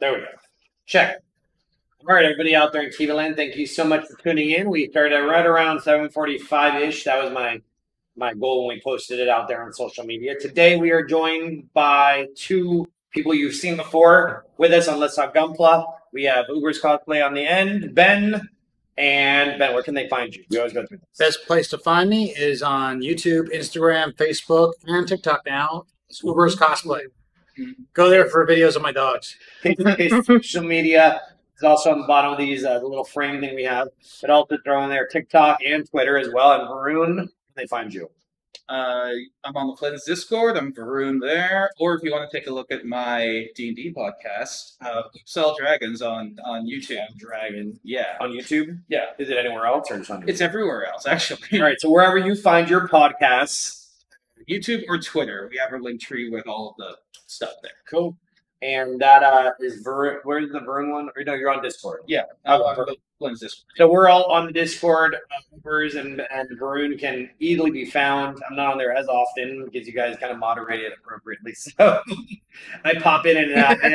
There we go. Check. All right, everybody out there in TV land, thank you so much for tuning in. We started right around 7:45-ish. That was my goal when we posted it out there on social media. Today, we are joined by two people you've seen before with us on Let's Talk Gunpla. We have Uber's Cosplay on the end, Ben. And Ben, where can they find you? We always go through this. Best place to find me is on YouTube, Instagram, Facebook, and TikTok now. It's Uber's Cosplay. Go there for videos of my dogs. Social media is also on the bottom of these, the little frame thing we have. But also throw in there TikTok and Twitter as well. And Varun, where can they find you? I'm on the Flint's Discord. I'm Varun there. Or if you want to take a look at my D&D podcast, Sell Dragons on YouTube. Dragon. Yeah. On YouTube? Yeah. Is it anywhere else or just on YouTube? It's everywhere else, actually. All right. So wherever you find your podcasts. YouTube or Twitter. We have a link tree with all of the stuff there. Cool. And that is Varun. Where's the Varun one? Or no, you're on Discord. Yeah. I'm on the Flint's Discord. So we're all on the Discord. Ubers and Varun can easily be found. I'm not on there as often because you guys kind of moderate it appropriately. So I pop in and out. And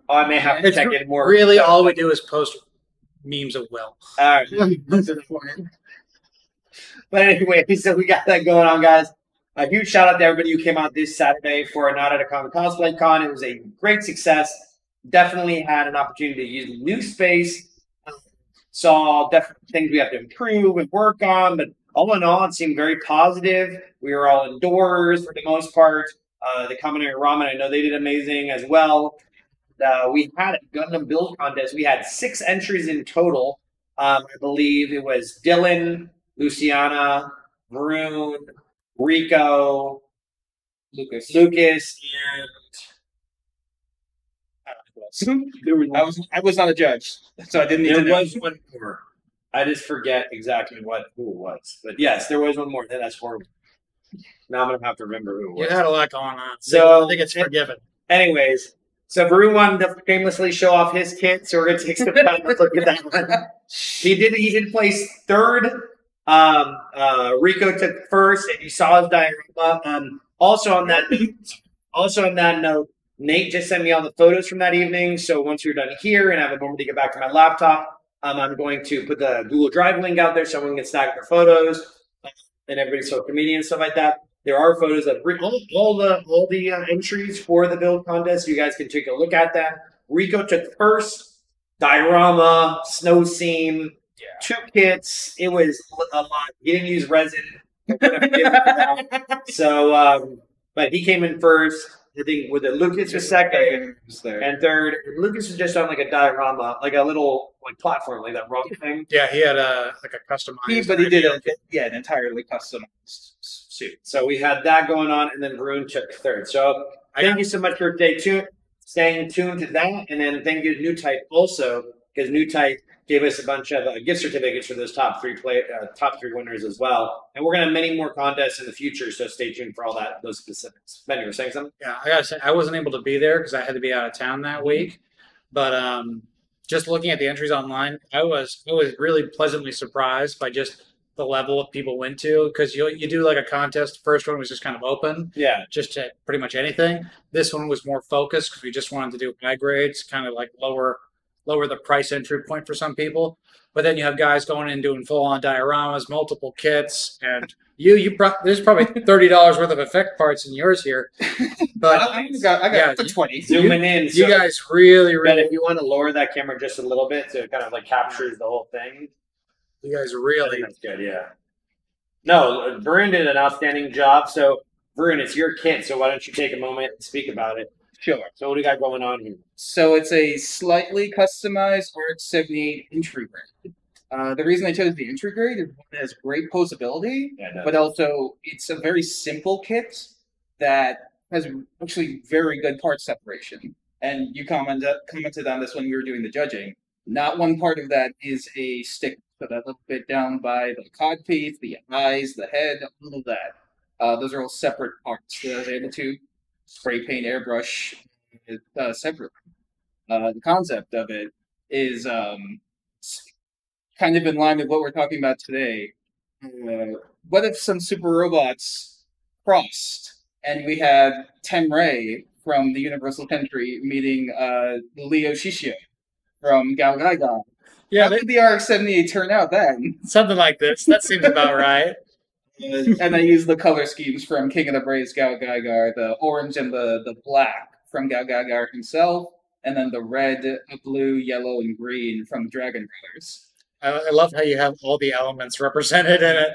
I may have to check in more. Really, all we do is post memes of Will. All right. But anyway, so we got that going on, guys. A huge shout out to everybody who came out this Saturday for Not at a Comic Cosplay Con. It was a great success. Definitely had an opportunity to use new space. Saw definitely things we have to improve and work on, but all in all, it seemed very positive. We were all indoors for the most part. The Kaminari Ramen, I know they did amazing as well. We had a Gundam build contest. We had 6 entries in total. I believe it was Dylan, Luciana, Varun, Rico, Lucas, and I was not a judge, so I didn't need to know. There was one more. I just forget exactly who it was. But yes, there was one more. That's horrible. Now I'm going to have to remember who it was. You had a lot going on. So I think it's forgiven. Anyways, so Varun wanted to shamelessly show off his kit, so we're going to take some time to look at that one. He did place third. Rico took first, and you saw his diorama. Also on that note, Nate just sent me all the photos from that evening. So once we're done here and I have a moment to get back to my laptop, I'm going to put the Google Drive link out there so everyone can snag their photos and everybody's social media and stuff like that. There are photos of all the entries for the build contest. You guys can take a look at that. Rico took first, diorama, snow scene. Yeah. 2 kits. It was a lot. He didn't use resin. So, but he came in first. I think with Lucas was second and third. Lucas was just on like a diorama, like a little platform, like that rock thing. Yeah, he had a customized. But he did an entirely customized suit. So we had that going on, and then Varun took third. So thank you so much for staying tuned to that, and then thank you to New Type also, because New Type gave us a bunch of gift certificates for those top three winners as well. And we're going to have many more contests in the future, so stay tuned for all those specifics. Ben, you were saying something? Yeah, I got to say, I wasn't able to be there because I had to be out of town that week. But just looking at the entries online, I was really pleasantly surprised by just the level of people went to, because you do like a contest. The first one was just kind of open. Yeah. Just to pretty much anything. This one was more focused because we just wanted to do high grades, kind of like lower the price entry point for some people. But then you have guys going in doing full-on dioramas, multiple kits, and there's probably $30 worth of effect parts in yours here. But I got 20. Zooming in. You guys really, Ben, if you want to lower that camera just a little bit so it kind of like captures the whole thing. You guys really. That's good, yeah. No, Varun did an outstanding job. So, Varun, it's your kit, so why don't you take a moment and speak about it? Sure. So what do you got going on here? So it's a slightly customized RX-78 entry grade. The reason I chose the entry grade is it has great posability, but also it's a very simple kit that has actually very good part separation. And you commented on this when we were doing the judging. Not one part of that is a stick, so that little bit down by the codpiece, the eyes, the head, all of that. Those are all separate parts. I was able to spray paint, airbrush separately. The concept of it is kind of in line with what we're talking about today. What if some super robots crossed and we had Temray from the Universal Country meeting Leo Shishio from Gal Gaiga. Yeah, How did the RX-78 turn out then? something like this. That seems about right. And I used the color schemes from King of the Braves Gal Gaigar, the orange and the black from Gal Gaigar himself, and then the red, blue, yellow, and green from Dragon Brothers. I love how you have all the elements represented in it.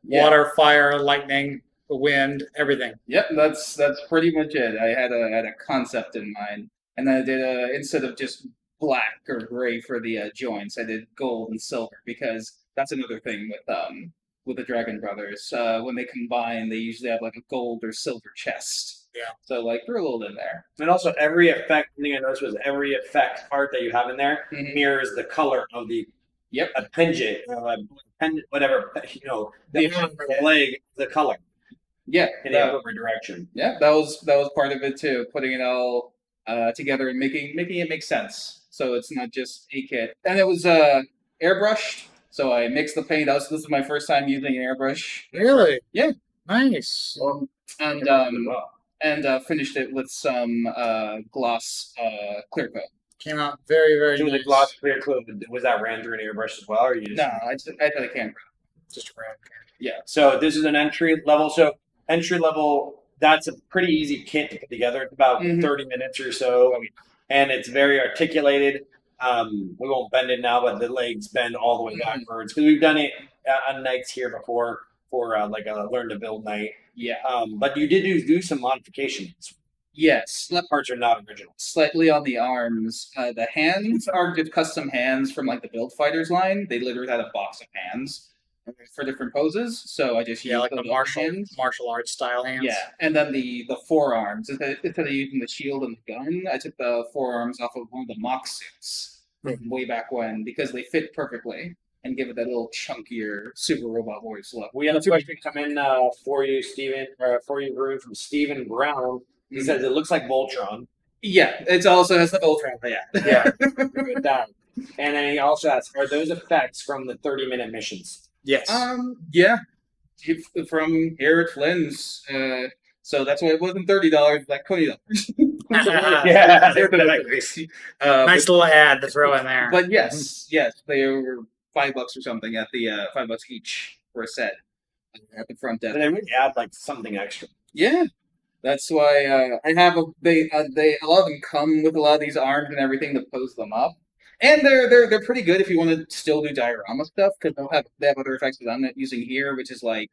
Yeah. Water, fire, lightning, the wind, everything. Yep, that's pretty much it. I had a concept in mind, and then I did instead of just black or gray for the joints, I did gold and silver because that's another thing with the Dragon Brothers. When they combine, they usually have like a gold or silver chest. Yeah. So like throw a little in there. And also every effect, thing I noticed was every effect part that you have in there Mhm. mirrors the color of the appendage, whatever, the leg, the color Yeah, in the appropriate direction. yeah, that was part of it too. Putting it all together and making it make sense. So it's not just a kit. And it was airbrushed. So I mixed the paint. This is my first time using an airbrush. Really? Yeah. Nice. And finished it with some gloss clear coat. Came out very, very Doing nice. the gloss clear coat, was that ran through an airbrush as well, or you just? No, I had a camera. Just around. Yeah. So this is an entry level. So entry level, that's a pretty easy kit to put together. It's about Mhm. 30 minutes or so, and it's very articulated. We won't bend it now, but the legs bend all the way backwards because we've done it on nights here before for like a learn to build night. Yeah. But you did do some modifications. Yes. The parts are not original. Slightly on the arms. The hands are just custom hands from like the Build Fighters line. They literally had a box of hands for different poses. So I just Yeah, used like the those martial arts style hands. Yeah, and then the forearms. Instead of using the shield and the gun, I took the forearms off of one of the mock suits from way back when because they fit perfectly and give it that little chunkier Super Robot Voice look. We had a question come in for you, Steven, for you, Varun, from Stephen Brown. He says it looks like Voltron. Yeah, it also has the Voltron. Yeah, Yeah, that. And then he also asks, are those effects from the 30-minute missions? Yes. Yeah, from here at Flynn's. So that's why it wasn't $30, like $20. Yeah, Nice little ad to throw in there. But yes, they were $5 or something at the $5 each for a set at the front desk. And they really add like something extra. Yeah, that's why I have a lot of them come with a lot of these arms and everything to pose them up, and they're pretty good if you want to still do diorama stuff because they have other effects that I'm not using here, which is like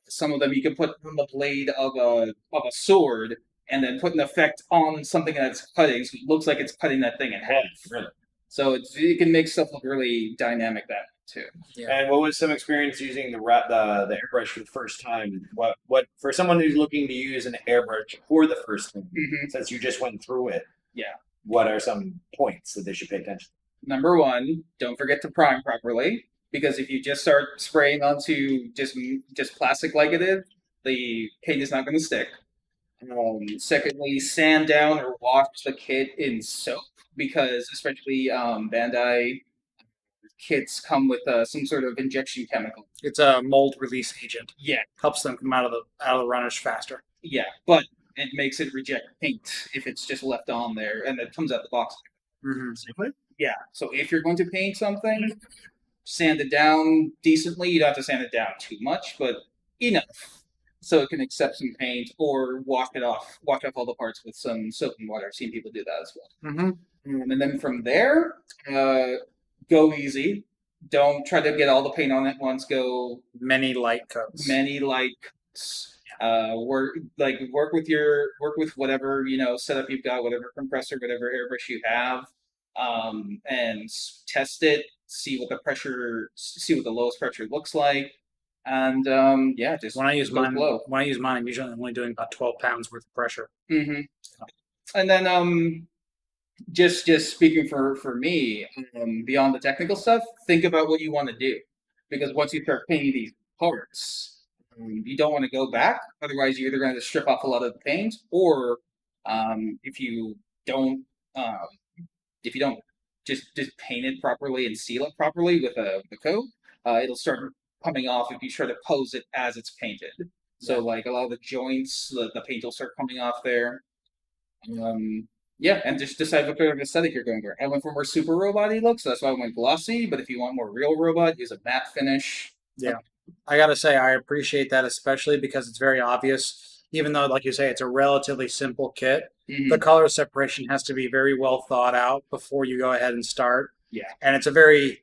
some of them you can put on the blade of a sword and then put an effect on something that's cutting, so it looks like it's cutting that thing in half. Really. So it can make stuff look really dynamic that way too. Yeah. And what was some experience using the airbrush for the first time? What for someone who's looking to use an airbrush for the first time, since you just went through it? Yeah. What are some points that they should pay attention to? Number one, don't forget to prime properly, because if you just start spraying onto just plastic like it is, the paint is not going to stick. Secondly, sand down or wash the kit in soap, because especially Bandai kits come with some sort of injection chemical. It's a mold release agent. Yeah, Helps them come out of the runners faster. yeah, but it makes it reject paint if it's just left on there, and it comes out the box. Mm-hmm. Yeah, so if you're going to paint something, sand it down decently. You don't have to sand it down too much, but enough so it can accept some paint, or wash off all the parts with some soap and water. I've seen people do that as well. Mm-hmm. And then from there, go easy. Don't try to get all the paint on at once. Go Many light coats. many light coats. Work with whatever setup you've got, whatever compressor, whatever airbrush you have, and test it. See what the lowest pressure looks like, and just When I use go mine, low. I'm usually only doing about 12 pounds worth of pressure. Mm-hmm. And then just speaking for me, beyond the technical stuff, think about what you want to do, because once you start painting these parts, you don't want to go back. Otherwise, you're either going to strip off a lot of the paint, or if you don't just paint it properly and seal it properly with the coat, it'll start coming off if you try to pose it as it's painted. So like a lot of the joints, the paint will start coming off there. Yeah, and just decide what kind of aesthetic you're going for. I went for more super robot-y look, so that's why I went glossy. But if you want more real robot, use a matte finish. Yeah. I gotta say, I appreciate that, especially because it's very obvious. Even though, like you say, it's a relatively simple kit, the color separation has to be very well thought out before you go ahead and start. Yeah. And it's a very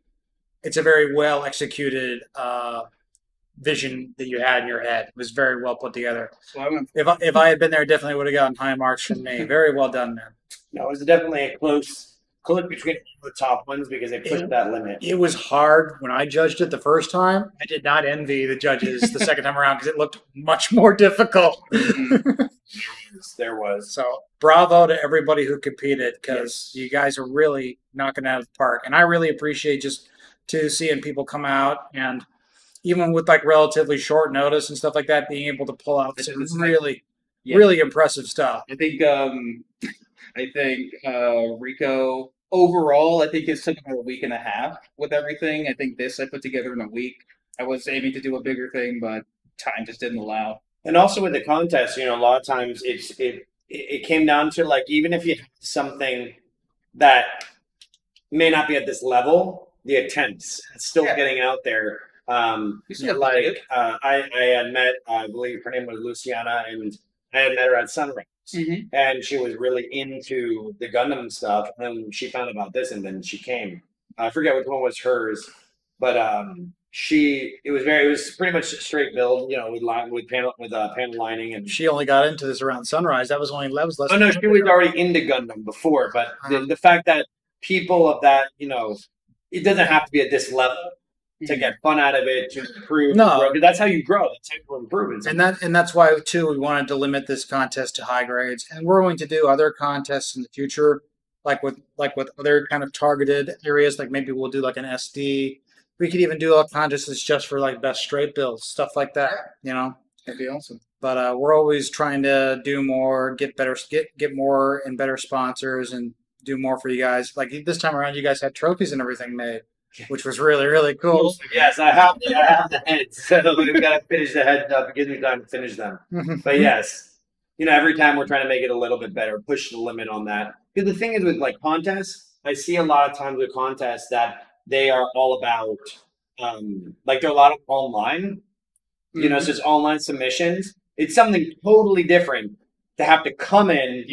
well executed vision that you had in your head. It was very well put together. So I went. If I had been there, definitely would have gotten high marks from me. Very well done, man. No, it was definitely a close between the top ones because they pushed that limit. It was hard when I judged it the first time. I did not envy the judges the second time around because it looked much more difficult. There was. So bravo to everybody who competed because you guys are really knocking it out of the park. And I really appreciate just seeing people come out and even with like relatively short notice and stuff like that, being able to pull out some really impressive stuff. I think Rico overall, I think it took about a week and a half with everything. I think this I put together in a week. I was aiming to do a bigger thing, but time just didn't allow. And also with the contest, a lot of times it came down to like even if you have something that may not be at this level, the attempts still getting out there. I had met, I believe her name was Luciana, and I had met her at Sunrise. And she was really into the Gundam stuff. And then she found about this, and then she came. I forget which one was hers, but it was pretty much a straight build, with panel lining, and she only got into this around Sunrise. That was less. Oh no, she was already into Gundam before, but the fact that people of that, it doesn't have to be at this level to get fun out of it, to improve. No, that's how you grow. That's how you improve. And that's why too we wanted to limit this contest to high grades, and we're going to do other contests in the future, like with other kind of targeted areas. Like maybe we'll do like an SD. We could even do a contest that's just for like best straight builds, stuff like that. That'd be awesome. But we're always trying to do more, get better, get more and better sponsors, and do more for you guys. Like this time around, you guys had trophies and everything made, which was really, really cool. Yes, I have the heads, so we've got to finish the heads up. It gives me time to finish them. But yes, every time we're trying to make it a little bit better, push the limit on that. Because the thing is with like contests, I see a lot of times with contests that they are all about, like there are a lot of online, so it's online submissions. It's something totally different to have to come in,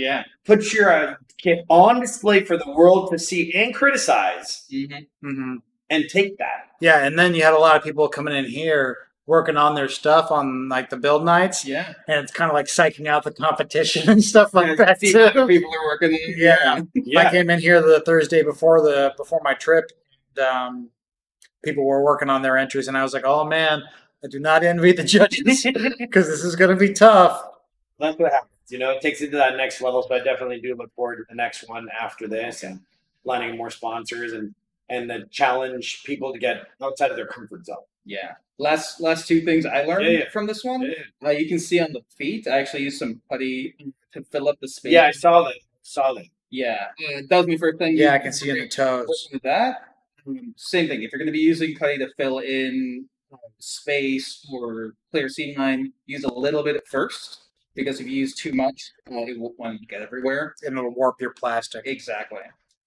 put your kit on display for the world to see and criticize, and take that. Yeah, and then you had a lot of people coming in here working on their stuff on like the build nights. Yeah, and it's kind of like psyching out the competition and stuff like that too. People are working. Yeah. I came in here the Thursday before my trip. And, people were working on their entries, and I was like, "Oh man, I do not envy the judges because this is going to be tough." That's what happens. It takes it to that next level. So I definitely do look forward to the next one after this, and lining more sponsors and the challenge people to get outside of their comfort zone. Yeah. Last two things I learned from this one. You can see on the feet, I actually used some putty to fill up the space. Yeah, I saw that. Yeah, that was my first thing. Yeah, I can see in the toes. With that, same thing. If you're going to be using putty to fill in space or clear seam line, use a little bit at first. Because if you use too much, it will get everywhere. And it'll warp your plastic. Exactly.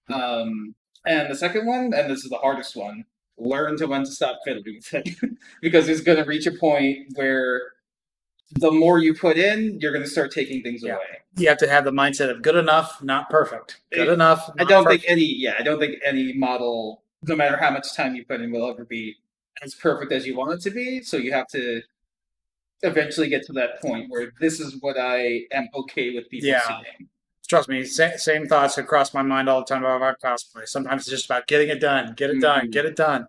And the second one, and this is the hardest one, learn when to stop fiddling with it. Because it's going to reach a point where the more you put in, you're going to start taking things away. You have to have the mindset of good enough, not perfect. Good enough. I don't think any model, no matter how much time you put in, will ever be as perfect as you want it to be. So you have to eventually get to that point where this is what I am okay with people seeing. Trust me, same thoughts that cross my mind all the time about cosplay. Sometimes it's just about getting it done, get it done.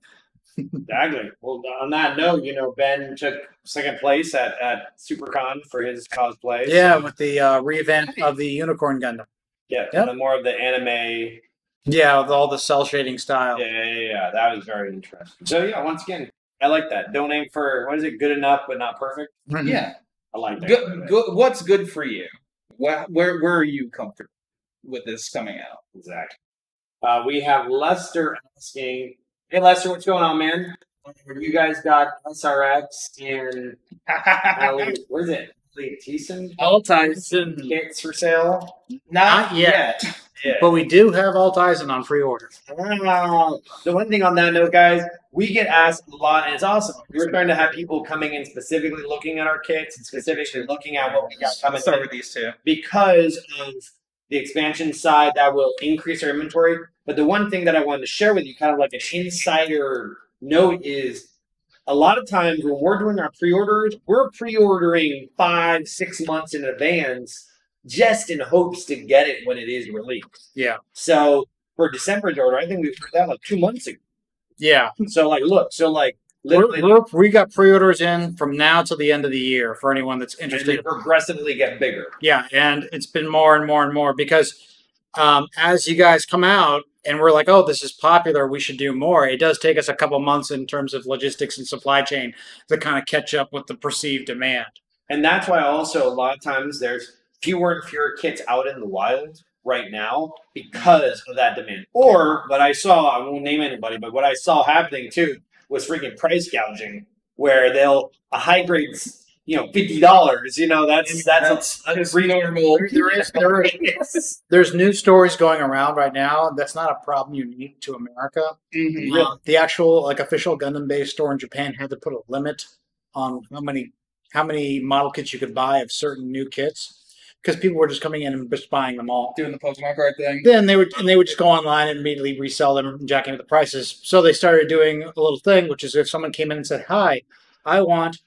Exactly. Well, on that note, Ben took second place at SuperCon for his cosplay. Yeah, with the revamp of the Unicorn Gundam. Yeah, the more of the anime. Yeah, with all the cell shading style. Yeah. That was very interesting. So yeah, once again, I like that. Don't aim for, what is it? Good enough, but not perfect. Yeah, I like that. Good. What's good for you? Where are you comfortable with this coming out? Exactly. We have Lester asking, "Hey Lester, what's going on, man? You guys got SRX and where is it? Tyson All Tyson. kits for sale. Not Not yet. yet. Yeah. But we do have all Tyson on pre-order. The one thing on that note, guys, we get asked a lot, and it's awesome. We're trying to have people coming in specifically looking at our kits and specifically looking at what we got coming Start in with these two. because of the expansion side that will increase our inventory. But the one thing that I wanted to share with you, kind of like an insider note, is a lot of times when we're doing our pre-orders, we're pre-ordering 5-6 months in advance just in hopes to get it when it is released. Yeah. So for December's order, I think we heard that like 2 months ago. Yeah. So like, look, so like literally, We got pre-orders in from now till the end of the year for anyone that's and interested. they progressively get bigger. Yeah, and it's been more and more and more because as you guys come out and we're like, oh, this is popular, we should do more. It does take us a couple months in terms of logistics and supply chain to kind of catch up with the perceived demand. And that's why also a lot of times there's fewer and fewer kits out in the wild right now because of that demand. Or what I saw, I won't name anybody, but what I saw happening too was freaking price gouging, where they'll a high grade's, $50. That's normal. There's news stories going around right now. That's not a problem unique to America. Mhm. The actual official Gundam-based store in Japan had to put a limit on how many model kits you could buy of certain new kits because people were just coming in and just buying them all. Doing the Pokemon card thing. Then they would just go online and immediately resell them and jacking up the prices. So they started doing a little thing, which is if someone came in and said, "Hi, I want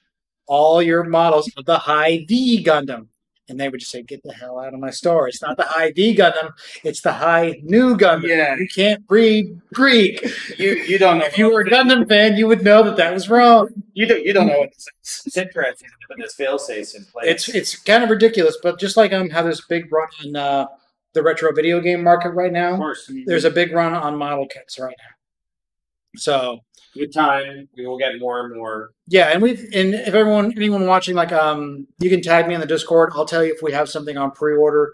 all your models of the High V Gundam," and they would just say, "Get the hell out of my store! It's not the High V Gundam; it's the High New Gundam. Yeah. You can't read Greek." You don't know. If you were a Gundam fan, you would know that was wrong. You don't know what this is. It's interesting to put this fail-safe in place. It's kind of ridiculous, but just like how there's a big run on the retro video game market right Of now, course. there's a big run on model kits right now. So With time, we will get more and more. yeah, and if anyone watching, you can tag me in the Discord. I'll tell you if we have something on pre-order.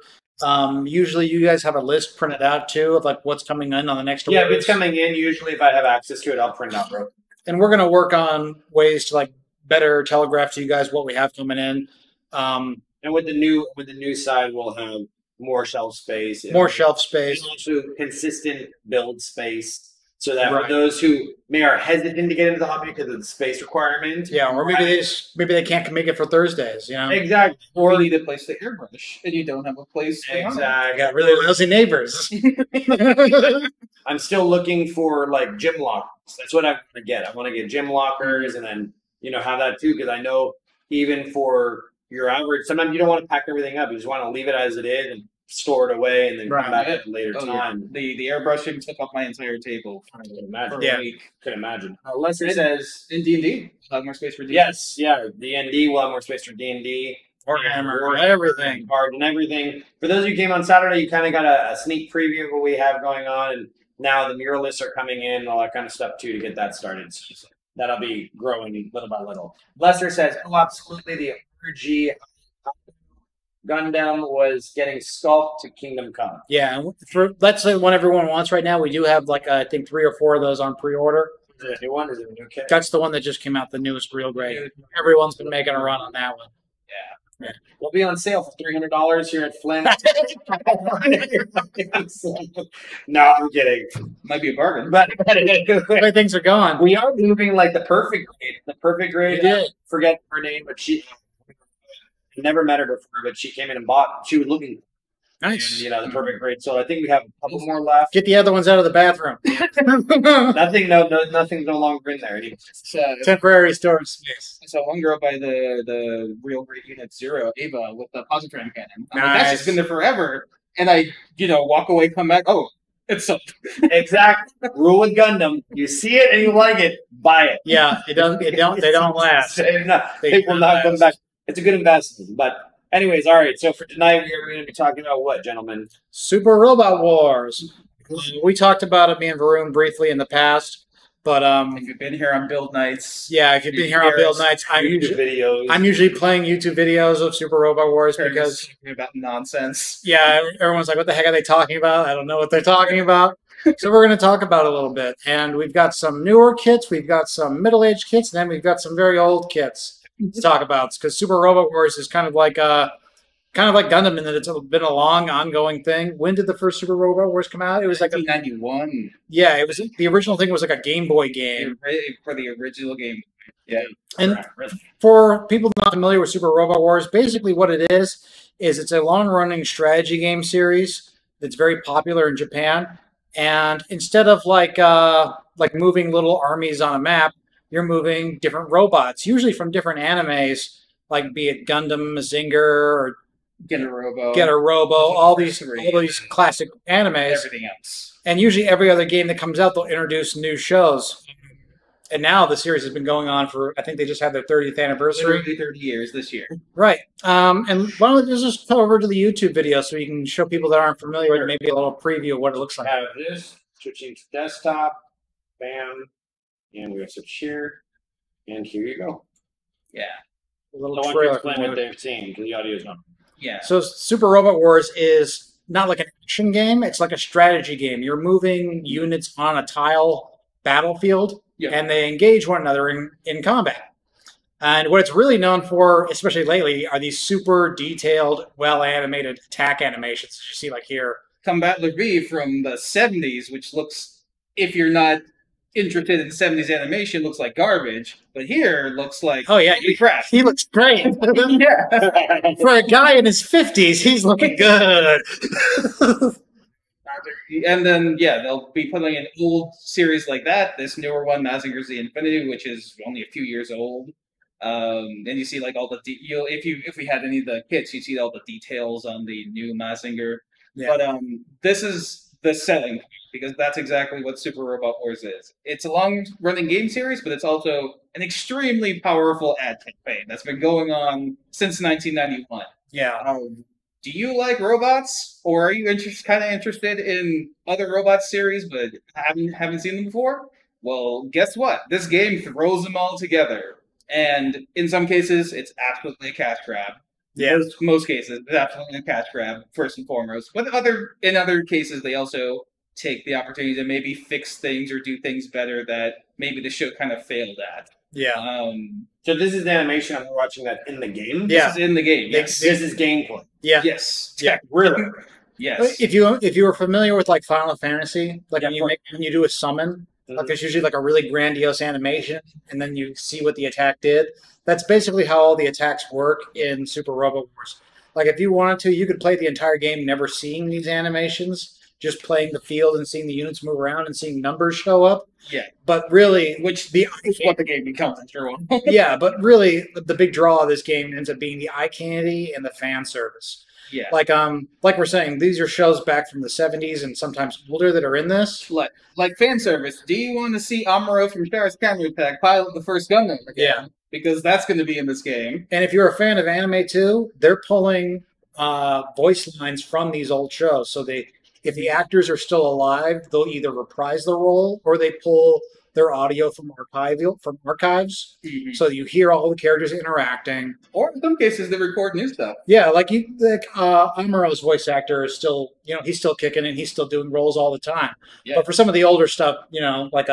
Usually you guys have a list printed out too of like what's coming in on the next Yeah, if orders. it's coming in, usually if I have access to it, I'll print it out, bro. And we're gonna work on ways to better telegraph to you guys what we have coming in. And with the new side, we'll have more shelf space. More shelf And space. also consistent build space. So that Right. for those who are hesitant to get into the hobby because of the space requirement. Yeah, or maybe they can't make it for Thursdays, you know? Exactly. Or you need a place to airbrush, and you don't have a place. To I Exactly. got really lousy neighbors. I'm still looking for gym lockers. That's what I want to get. I want to get gym lockers and then have that too, because I know even for your average, sometimes you don't want to pack everything up. You just want to leave it as it is and store it away and then Right. come back at a later Oh, yeah. time. The airbrushing took up my entire table I can imagine. for Yeah. a week. Can imagine. Unless it says in D&D, we'll have more space for D&D. Yes, yeah. D&D will have more space for D&D. Warhammer, everything. Cards and everything. For those of you who came on Saturday, you kind of got a sneak preview of what we have going on, and now the muralists are coming in, all that kind of stuff too, to get that started. So that'll be growing little by little. Lester says, "Oh, absolutely, the RG Gundam was getting sculpted to Kingdom Come." Yeah, and that's the one everyone wants right now. We do have I think 3 or 4 of those on pre-order. Is it a new one? Is it a new kit? That's the one that just came out, the newest real grade. Everyone's been making a run on that one. It'll be on sale for $300 here at Flint. No, I'm kidding. Might be a bargain. But The way things are going. we are moving the perfect grade. The perfect grade. We did. Forget her name, but she never met her before, but she came in and bought. She was looking, Nice. the perfect grade. So I think we have a couple more left. Get the other ones out of the bathroom. Nothing's no longer in there anymore. Temporary storage space. I saw one girl buy the real great unit 0 Ava with the positron cannon. I'm like, that's Nice. just been there forever. And I, walk away, come back. Oh, it's sold. Exactly. Rule with Gundam: you see it and you like it, buy it. Yeah, they don't last. They will not come back. It's a good investment. But anyways, all right. So for tonight, we're going to be talking about what, gentlemen? Super Robot Wars. We talked about it, me and Varun, briefly in the past. But If you've been here on build nights, yeah, if you've been here on Build Nights, I'm YouTube videos. usually playing YouTube videos of Super Robot Wars heard because talking about nonsense. yeah, everyone's like, what the heck are they talking about? I don't know what they're talking about. So we're going to talk about it a little bit. And we've got some newer kits, we've got some middle-aged kits, and then we've got some very old kits. to talk about because Super Robot Wars is kind of like Gundam in that it's been a long, ongoing thing. When did the first Super Robot Wars come out? It was like 1991. Yeah, it was the original thing was like a Game Boy game For the original game. Yeah. And for people not familiar with Super Robot Wars, basically what it is it's a long-running strategy game series that's very popular in Japan. And instead of like moving little armies on a map, you're moving different robots, usually from different animes, like be it Gundam, Mazinger, or Get a Robo, all these classic animes. Everything else. And usually every other game that comes out, they'll introduce new shows. And now the series has been going on for, I think they just had their 30th anniversary. Literally 30 years this year. Right. And why don't we just go over to the YouTube video so you can show people that aren't familiar with maybe a little preview of what it looks like. Have this, switching to desktop, bam, and we have switch here, and here you go. Yeah. A little I want to trailer. explain what they've seen because the audio is not. Yeah. So Super Robot Wars is not like an action game. It's like a strategy game. You're moving units on a tile battlefield. Yeah. And they engage one another in combat. And what it's really known for, especially lately, are these super detailed, well-animated attack animations that you see like here. Combat Levy from the 70s, which looks, if you're not interested in 70s animation, looks like garbage. But here, looks like crap. He looks great. Yeah. For a guy in his 50s, he's looking good. And then, they'll be putting an old series like that. This newer one, Mazinger Z Infinity, which is only a few years old. And you see like all the if we had any of the kits, you see all the details on the new Mazinger. Yeah. But this is the selling point, because that's exactly what Super Robot Wars is. It's a long-running game series, but it's also an extremely powerful ad campaign that's been going on since 1991. Yeah. Do you like robots, or are you kind of interested in other robot series but haven't seen them before? Well, guess what? This game throws them all together, and in some cases, it's absolutely a cash grab. Yeah. Most cases, it's absolutely a cash grab first and foremost. But in other cases, they also take the opportunity to maybe fix things or do things better that maybe the show kind of failed at. Yeah. So this is the animation. I'm watching that in the game. Yeah. This is in the game. Yes. This is gameplay. Yeah. Yes. Yeah. Really? Yes. If you were familiar with like Final Fantasy, like when you do a summon, like there's usually like a really grandiose animation, and then you see what the attack did. That's basically how all the attacks work in Super Robot Wars. Like if you wanted to, you could play the entire game never seeing these animations, just playing the field and seeing the units move around and seeing numbers show up. Yeah. But really, Which is what the game becomes after a while. yeah, but really the big draw of this game ends up being the eye candy and the fan service. Yeah. Like we're saying, these are shows back from the 70s and sometimes older that are in this. Like fan service. Do you want to see Amuro from Shara's Camera Pack pilot the first Gundam again? Yeah. Because that's going to be in this game. And if you're a fan of anime too, they're pulling voice lines from these old shows. So if the actors are still alive, they'll either reprise the role or they pull their audio from archives. Mm-hmm. So you hear all the characters interacting. Or in some cases, they record new stuff. Yeah, Amuro's voice actor is still, he's still kicking and he's still doing roles all the time. Yeah. But for some of the older stuff, like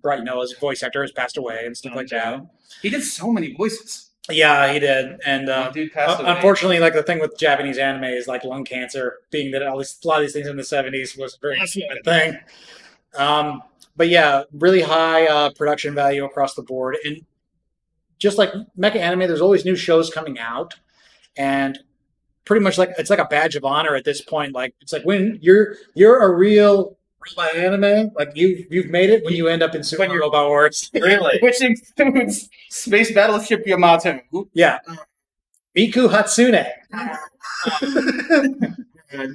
Bright Noah's voice actor has passed away and stuff like that. He did so many voices. Yeah, he did. And dude passed away. Unfortunately, like the thing with Japanese anime is like lung cancer, being that a lot of these things in the 70s was a very common thing. But yeah, really high production value across the board. And just like Mecha Anime, there's always new shows coming out. And pretty much it's like a badge of honor at this point. Like it's like when you're a real robot anime, like you've made it when you end up in Super Robot Wars. Really? Which includes Space Battleship Yamato. Yeah. Miku Hatsune.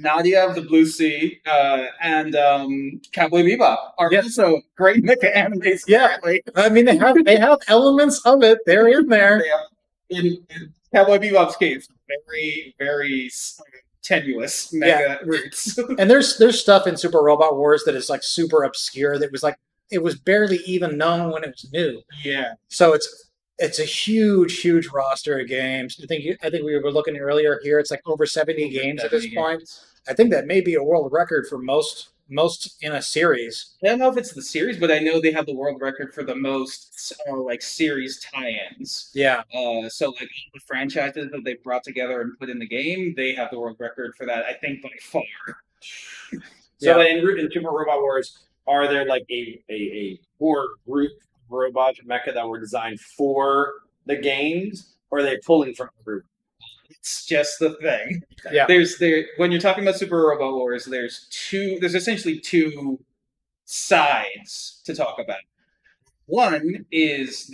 Nadia of the Blue Sea and Cowboy Bebop are also great mecha animes. Yeah, I mean they have elements of it. They're in there. In Cowboy Bebop's case, very very tenuous mecha roots. And there's stuff in Super Robot Wars that is like super obscure. That was like it was barely even known when it was new. Yeah. So it's a huge roster of games. I think we were looking earlier here. It's like over 70 games at this point. I think that may be a world record for most most in a series. I don't know if it's the series, but I know they have the world record for the most like series tie-ins. Yeah. So like all the franchises that they brought together and put in the game, they have the world record for that. I think by far. So in Super Robot Wars, are there like a core group of robots mecha that were designed for the games, or are they pulling from the group? It's just the thing. Yeah. When you're talking about Super Robot Wars, there's essentially two sides to talk about. One is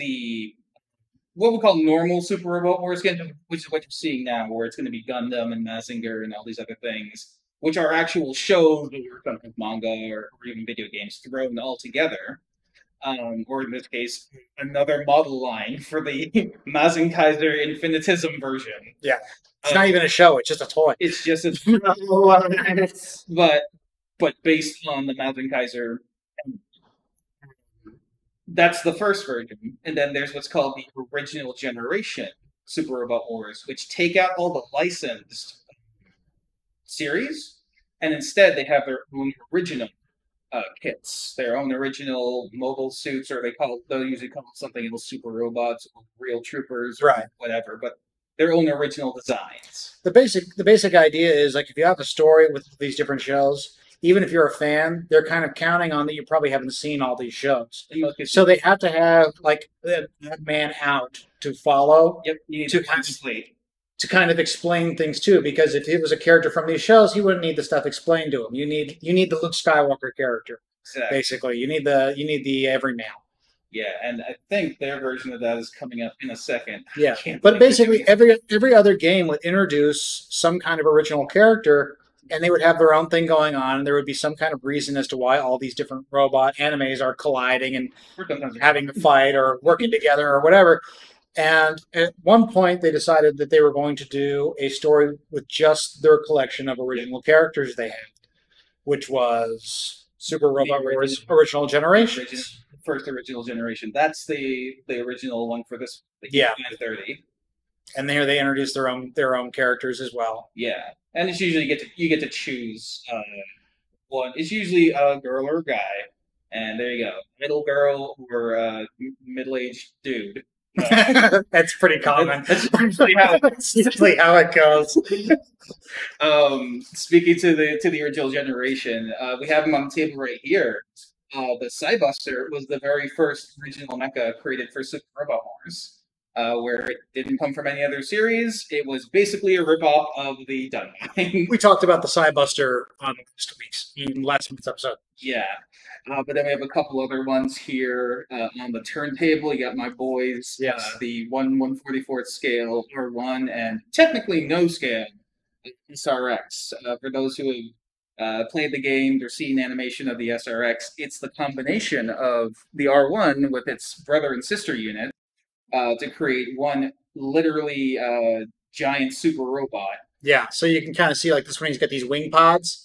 what we call normal Super Robot Wars game, which is what you're seeing now, where it's going to be Gundam and Mazinger and all these other things, which are actual shows or manga or even video games thrown all together. Or in this case, another model line for the Mazinger Kaiser Infinitism version. Yeah. It's not even a show, it's just a toy. It's just but based on the Mazinger Kaiser. That's the first version. And then there's what's called the original generation Super Robot Wars, which take out all the licensed series, and instead they have their own original kits, their own original mobile suits, or they'll usually call it something else, Super Robots or Real Troopers, or whatever, but their own original designs. The basic idea is like if you have a story with these different shows, even if you're a fan, they're kind of counting on that you probably haven't seen all these shows. So they have to have like that man out to follow. Yep, you need to kind of explain things too, because if he was a character from these shows, he wouldn't need the stuff explained to him. You need the Luke Skywalker character, basically. You need the everyman. Yeah, and I think their version of that is coming up in a second. Yeah, but basically every other game would introduce some kind of original character, and they would have their own thing going on, and there would be some kind of reason as to why all these different robot animes are colliding and having to fight or working together or whatever. And at one point, they decided that they were going to do a story with just their collection of original characters they had, which was Super Robot Wars Original Generation. First original generation. That's the original one for this. Yeah. 30. And there they introduced their own characters as well. Yeah, and it's usually you get to choose one. It's usually a girl or a guy, and there you go, middle girl or middle-aged dude. That's pretty common. That's usually how it goes. Speaking to the original generation, we have them on the table right here. The Cybuster was the very first original mecha created for Super Robot Wars, where it didn't come from any other series. It was basically a ripoff of the Dunline. We talked about the Cybuster on last month's episode. Yeah. But then we have a couple other ones here on the turntable. You got my boys, the 1/144th scale R1, and technically no scale SRX. For those who have played the game or seen animation of the SRX, it's the combination of the R1 with its brother and sister unit to create one literally giant super robot. Yeah, so you can kind of see like this one, he's got these wing pods.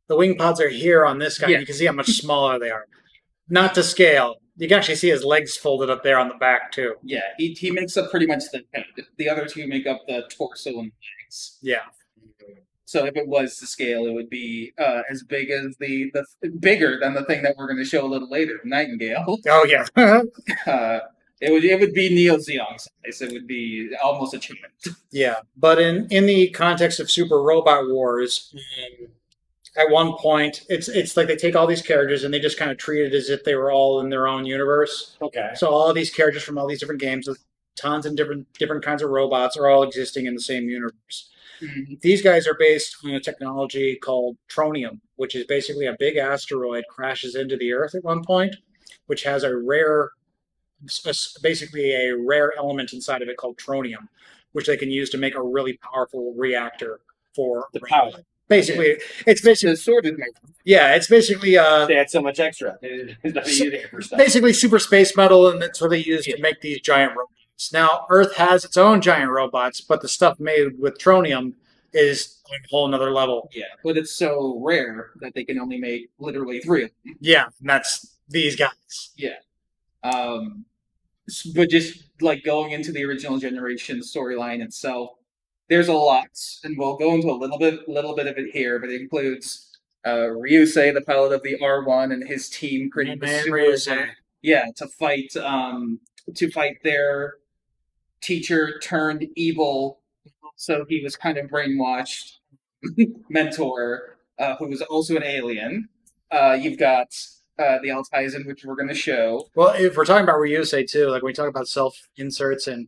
The wing pods are here on this guy. Yeah. You can see how much smaller they are. Not to scale. You can actually see his legs folded up there on the back, too. Yeah, he makes up pretty much the head. The other two make up the torso and legs. Yeah. So if it was to scale, it would be as big as bigger than the thing that we're going to show a little later, Nightingale. Oh, yeah. It would be Neo Zeon size. It would be almost a achievement. Yeah, but in the context of Super Robot Wars, at one point, it's like they take all these characters and they just kind of treat it as if they were all in their own universe. Okay. So all of these characters from all these different games with tons of different kinds of robots are all existing in the same universe. Mm-hmm. These guys are based on a technology called Tronium, which is basically a big asteroid crashes into the Earth at one point, which has basically a rare element inside of it called tronium, which they can use to make a really powerful reactor for the power. Basically, it's basically sort of. Yeah, it's basically they had so much extra. Basically, super space metal, and that's what they use to make these giant robots. Now, Earth has its own giant robots, but the stuff made with tronium is on a whole nother level. Yeah, but it's so rare that they can only make literally 3 of them. Yeah, and that's these guys. Yeah. But just like going into the original generation storyline itself, there's a lot, and we'll go into a little bit of it here, but it includes Ryusei, the pilot of the R1, and his team created the Man, super Ryusei. yeah, to fight their teacher turned evil. So he was kind of brainwashed mentor, who was also an alien. You've got the Altizen, which we're going to show. Well, if we're talking about Ryusei too, like when we talk about self inserts and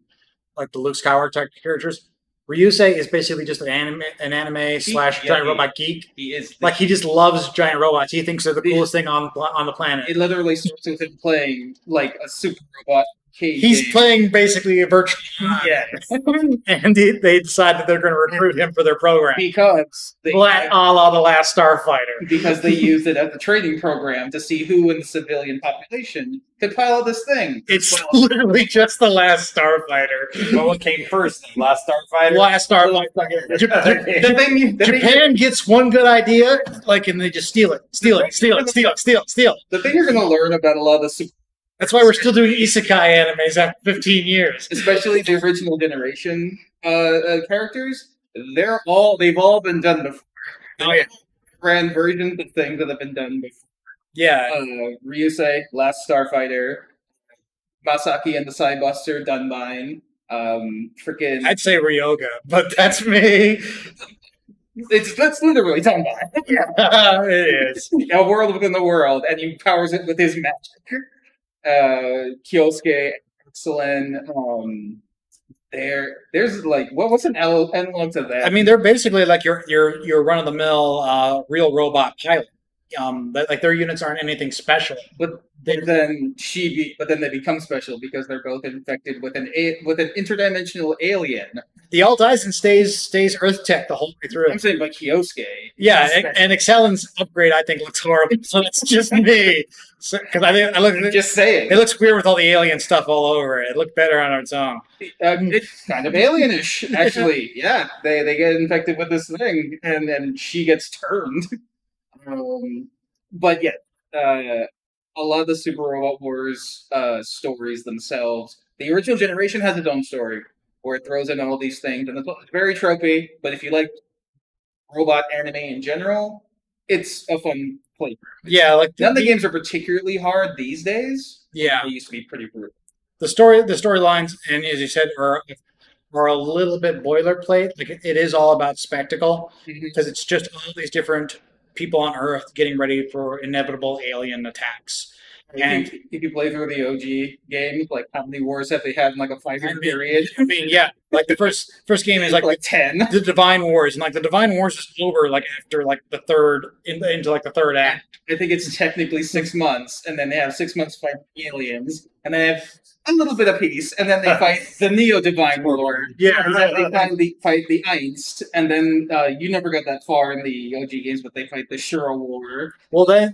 like the Luke Skywalker type characters, Ryusei is basically just an anime slash giant robot geek. He is Like he just loves giant robots. He thinks they're the coolest thing on the planet. It literally starts with him playing like a super robot. He's playing basically a virtual. Yes. And they decide that they're going to recruit him for their program. Because they a la The Last Starfighter. Because they used it as a training program to see who in the civilian population could pilot this thing. It's literally just The Last Starfighter. Well, what came first? Last Starfighter? Last Starfighter. Japan gets one good idea, like, and they just steal it. The thing you're going to learn about a lot of the super That's why we're still doing isekai animes after 15 years. Especially the original generation characters. They've all been done before. Oh yeah. Grand versions of things that have been done before. Yeah. Ryusei, Last Starfighter, Masaki and the Sidebuster, Dunbine, freaking I'd say Ryoga, but that's me. That's literally Dunbine. Yeah. It is. A world within the world, and he powers it with his magic. Kyosuke, excellent. There's like what's an analog to that? I mean, they're basically like your run of the mill real robot pilot. Like their units aren't anything special, but then they become special because they're both infected with an interdimensional alien. The Altizen stays Earth Tech the whole way through. I'm saying like Kyosuke. Yeah, and Excellen's upgrade I think looks horrible. So it's just me. Because I look just saying it looks weird with all the alien stuff all over it. It looked better on its own. It's kind of alienish, actually. Yeah, they get infected with this thing, and then she gets turned. But yeah, a lot of the Super Robot Wars stories themselves. The original generation has its own story where it throws in all these things, and it's very tropey. But if you like robot anime in general, it's a fun playthrough. Yeah, like none of the games are particularly hard these days. Yeah, they used to be pretty brutal. The storylines, and as you said, are a little bit boilerplate. Like it is all about spectacle because it's just all these different people on Earth getting ready for inevitable alien attacks. And if you play through the OG games, like how many wars have they had in like a 5-year period? I mean, yeah, like the first game is like 10. The Divine Wars, and like the Divine Wars is over like after like the third into like the third act. I think it's technically 6 months, and then they have 6 months to fight aliens, and they have a little bit of peace, and then they fight the Neo Divine Warlord. Yeah, they finally fight the Einst, and then you never got that far in the OG games, but they fight the Shura War. Well, then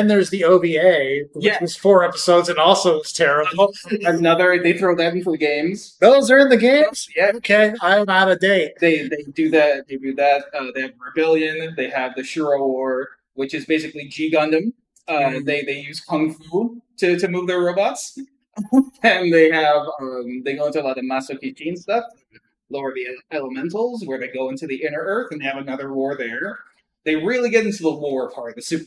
there's the OVA, which was 4 episodes and also was terrible. They throw that into the games. Those are in the games. Yeah. Okay, I'm out of date. They do that. They do that. They have Rebellion. They have the Shura War, which is basically G Gundam. They use kung fu to move their robots. And they have they go into a lot of Masokichi stuff, lower the elementals, where they go into the inner Earth and have another war there. They really get into the lore part of the Super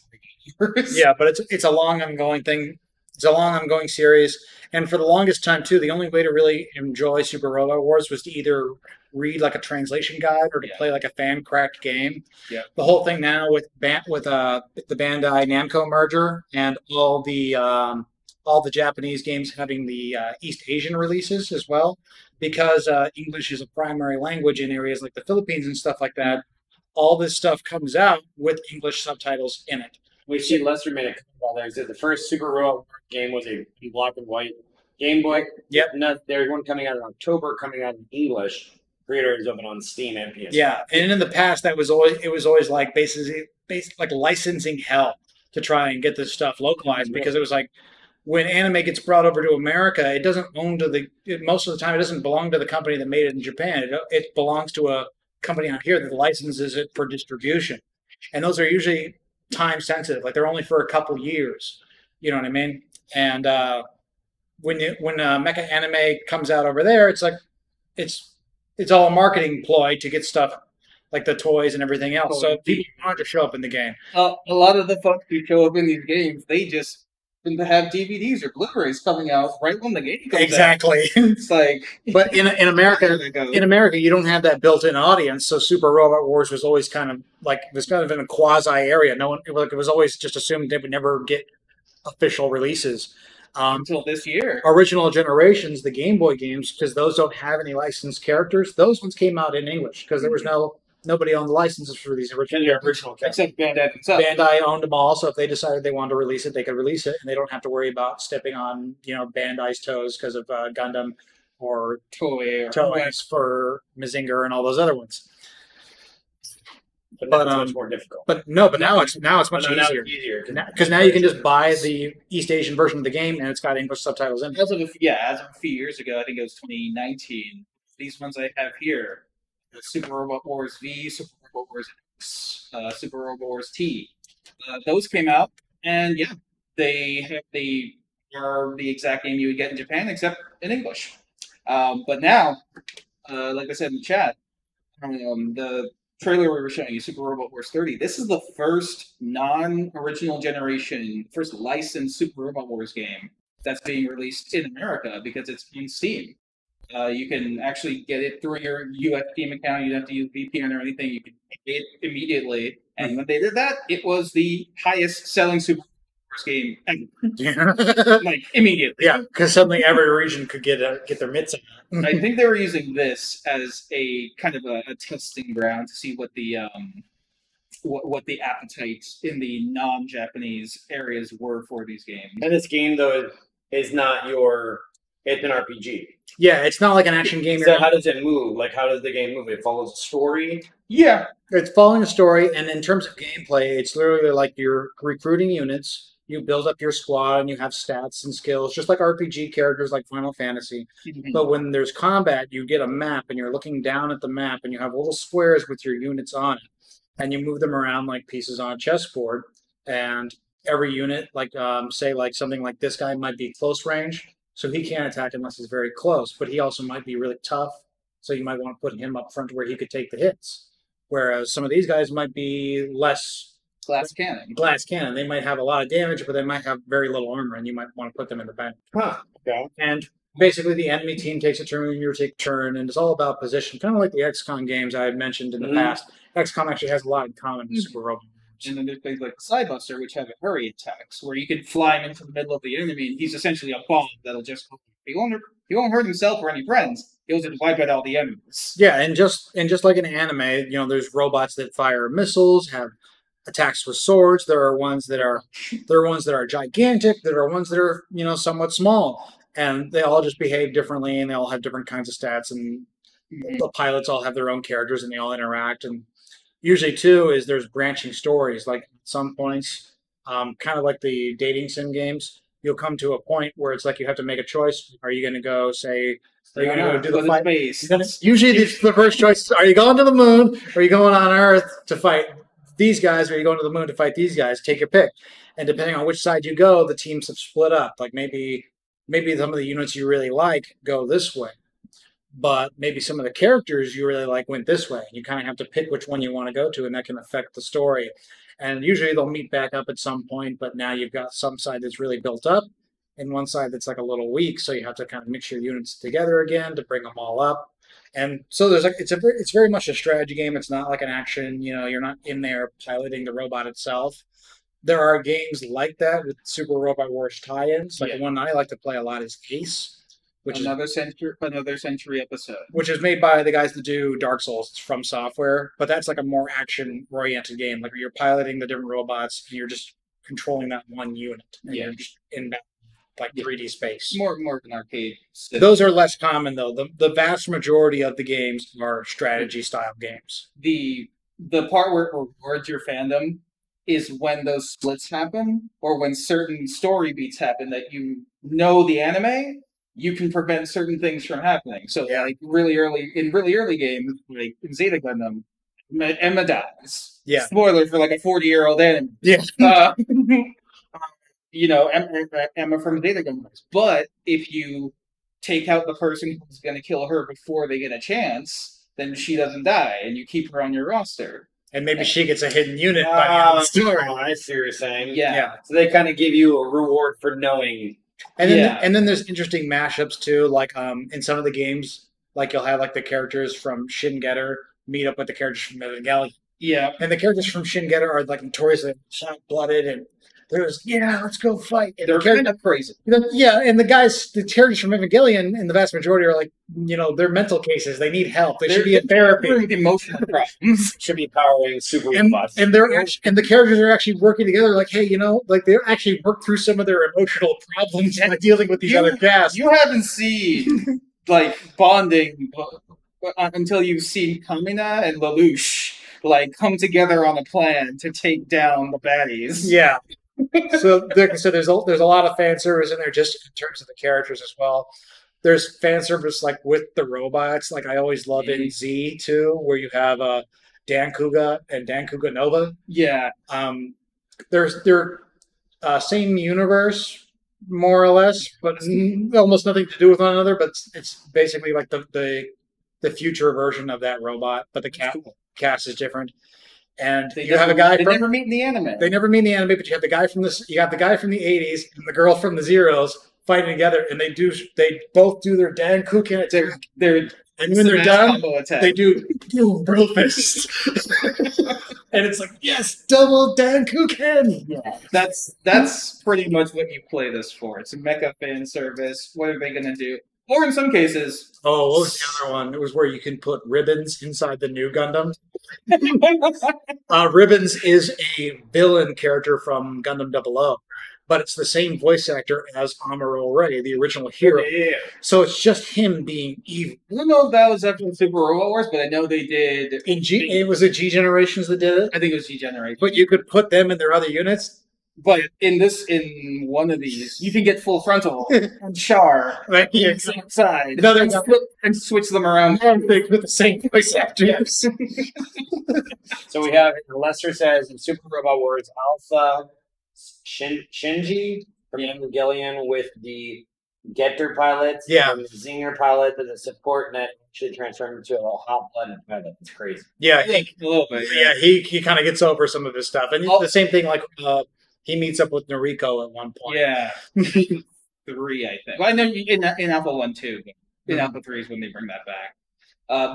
Universe. Yeah, but it's a long ongoing thing. It's a long ongoing series, and for the longest time too, the only way to really enjoy Super Robot Wars was to either read like a translation guide or to play like a fan cracked game. Yeah. The whole thing now with the Bandai Namco merger and all the Japanese games having the East Asian releases as well, because English is a primary language in areas like the Philippines and stuff like that. All this stuff comes out with English subtitles in it. We see Lester made a comment while there. Said the first Super Robot game was a black and white Game Boy. Yep. There's one coming out in October, coming out in English. Pre-order is open on Steam and PS. Yeah, and in the past, it was always like basically like licensing hell to try and get this stuff localized, because it was like, when anime gets brought over to America, it doesn't most of the time it doesn't belong to the company that made it in Japan. It belongs to a company out here that licenses it for distribution, and those are usually time sensitive. Like they're only for a couple years. You know what I mean? And when Mecha Anime comes out over there, it's like it's all a marketing ploy to get stuff like the toys and everything else. So people want to show up in the game. A lot of the folks who show up in these games, they just have DVDs or Blu-rays coming out right when the game comes out. Exactly. It's like, but in America, you don't have that built-in audience. So Super Robot Wars was always kind of in a quasi area. No one, it was always just assumed they would never get official releases. Until this year. Original generations, the Game Boy games, because those don't have any licensed characters, those ones came out in English because there was nobody owned the licenses for these original characters. Except Bandai themselves. Bandai owned them all, so if they decided they wanted to release it, they could release it, and they don't have to worry about stepping on Bandai's toes because of Gundam or Toei's for Mazinger and all those other ones. But it's much more difficult. But now it's much easier because now you can just buy the East Asian version of the game and it's got English subtitles in it. As of a few years ago, I think it was 2019. These ones I have here: Super Robot Wars V, Super Robot Wars X, Super Robot Wars T. Those came out, and yeah, they are the exact game you would get in Japan, except in English. But now, like I said in the chat, the trailer we were showing you, Super Robot Wars 30, this is the first non-original generation, first licensed Super Robot Wars game that's being released in America because it's on Steam. You can actually get it through your US Steam account. You don't have to use VPN or anything. You can pay it immediately. And when they did that, it was the highest selling Super Wars game ever. Like, immediately. Yeah, because suddenly every region could get their mitts on it. I think they were using this as a kind of a testing ground to see what the appetite in the non-Japanese areas were for these games. And this game, though, is not it's an RPG. Yeah, it's not like an action game. So how does it move? Like, how does the game move? It follows a story? Yeah. It's following a story, and in terms of gameplay, it's literally like you're recruiting units. You build up your squad, and you have stats and skills, just like RPG characters like Final Fantasy. Mm-hmm. But when there's combat, you get a map, and you're looking down at the map, and you have little squares with your units on it. And you move them around like pieces on a chessboard. And every unit, like say like something like this guy might be close range, so he can't attack unless he's very close. But he also might be really tough, so you might want to put him up front where he could take the hits. Whereas some of these guys might be less glass cannon. They might have a lot of damage, but they might have very little armor, and you might want to put them in the bench. Okay. And basically, the enemy team takes a turn, you take a turn, and it's all about position, kind of like the XCOM games I had mentioned in the past. XCOM actually has a lot in common with Super Robot. And then there's things like the Sidebuster, which have hurry attacks, where you can fly him into the middle of the enemy, and he's essentially a bomb that'll just he won't hurt himself or any friends. He'll just wipe out all the enemies. Yeah, and just like in anime, there's robots that fire missiles, have attacks with swords. There are ones that are gigantic. There are ones that are somewhat small, and they all just behave differently, and they all have different kinds of stats. And the pilots all have their own characters, and they all interact. And usually, too, there's branching stories. Like at some points, kind of like the dating sim games, you'll come to a point where it's like you have to make a choice. Are you going to go are you going to go do the fight? Usually, the first choice is: are you going to the moon? Or are you going on Earth to fight these guys, or are you going to the moon to fight these guys? Take your pick. And depending on which side you go, the teams have split up. Like maybe some of the units you really like go this way, but maybe some of the characters you really like went this way. You kind of have to pick which one you want to go to, and that can affect the story. And usually they'll meet back up at some point, but now you've got some side that's really built up and one side that's like a little weak, so you have to kind of mix your units together again to bring them all up. And so it's very much a strategy game. It's not like an action. You're not in there piloting the robot itself. There are games like that with Super Robot Wars tie-ins. Like the one I like to play a lot is Ace, which another century episode, which is made by the guys that do Dark Souls. It's From Software, but that's like a more action-oriented game. Like you're piloting the different robots and you're just controlling that one unit. And you're just in that 3D space. More of an arcade. Those are less common though. The vast majority of the games are strategy style games. The part where it rewards your fandom is when those splits happen, or when certain story beats happen that the anime, you can prevent certain things from happening. So like really early games, like in Zeta Gundam, Emma dies. Yeah. Spoiler for like a 40-year-old anime. Yeah. Emma from Zeta Gundam. But if you take out the person who's going to kill her before they get a chance, then she doesn't die, and you keep her on your roster. And maybe she gets a hidden unit by the end of the story. I see what you're saying. Yeah. So they kind of give you a reward for knowing. And then Yeah. and then there's interesting mashups too. Like in some of the games, like you'll have like the characters from Shin Getter meet up with the characters from Evangelion. Yeah. And the characters from Shin Getter are like notoriously shot blooded and there's let's go fight. And They're the character- kind of crazy. Yeah, and the characters from Evangelion, in the vast majority, are like, they're mental cases. They need help. They should be in therapy. With emotional problems. Should be powering super And, robots. and the characters are actually working together. Like, hey, like they actually work through some of their emotional problems by dealing with these other casts. You haven't seen like bonding until you've seen Kamina and Lelouch like come together on a plan to take down the baddies. Yeah. So there's a lot of fan service in there, just in terms of the characters as well. There's fan service like with the robots. Like I always love in Z too, where you have Dan Kuga and Dan Kuga Nova. Yeah. They're same universe more or less, but almost nothing to do with one another. But it's basically like the future version of that robot, but the cast is different. And They you have a guy They from never meet in the anime. they never meet in the anime, but you have the guy from the '80s and the girl from the Zeros fighting together, and they both do their Dan Kukan attack. They're And when they're done, combo attack. they do boom, bro fist. And it's like, yes, double Dan Kukan. Yeah, that's pretty much what you play this for. It's a mecha fan service. What are they gonna do? Or in some cases, Oh, what was the other one? It was where you can put ribbons inside the new Gundam. Ribbons is a villain character from Gundam 00, but it's the same voice actor as Amuro Ray, the original hero. Yeah. So it's just him being evil. I don't know if that was after Super Robot Wars, but I know they did. It was the G Generations that did it, I think it was G Generation. but you could put them in their other units. But in one of these, you can get full frontal and Char Right? Yeah, same side Another and, flip, and switch them around. with the same voice actors. So we have Lester says in Super Robot Wars Alpha Shinji from Evangelion with the Getter pilots, Yeah. and the Zinger pilot, and the support net should transform into a hot-blooded pilot. It's crazy. Yeah, A little bit. yeah, he kind of gets over some of his stuff, and Oh. the same thing like he meets up with Noriko at one point. Yeah. 3, I think. Well, I know in Alpha 1 too. But in Alpha 3 is when they bring that back.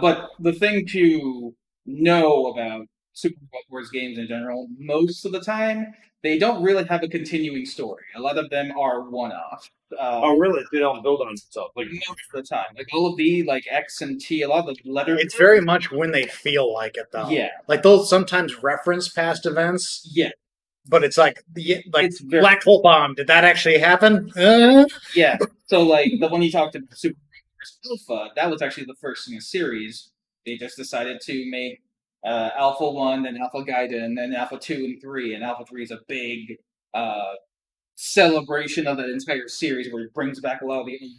But the thing to know about Super Robot Wars games in general, most of the time, they don't really have a continuing story. A lot of them are one-off. Oh, really? They don't build on itself. Like, Most of the time. Like all of the, like X and T, a lot of the letters. It's very much when they feel like it, though. Yeah. Like they'll sometimes reference past events, Yeah. but it's like It's very- Black Hole Bomb. Did that actually happen? Yeah. So, like, the one you talked about, Super Mario Alpha, that was actually the first in a series. They just decided to make Alpha 1, then Alpha Gaiden, and then Alpha 2 and 3. And Alpha 3 is a big celebration of the entire series where it brings back a lot of the old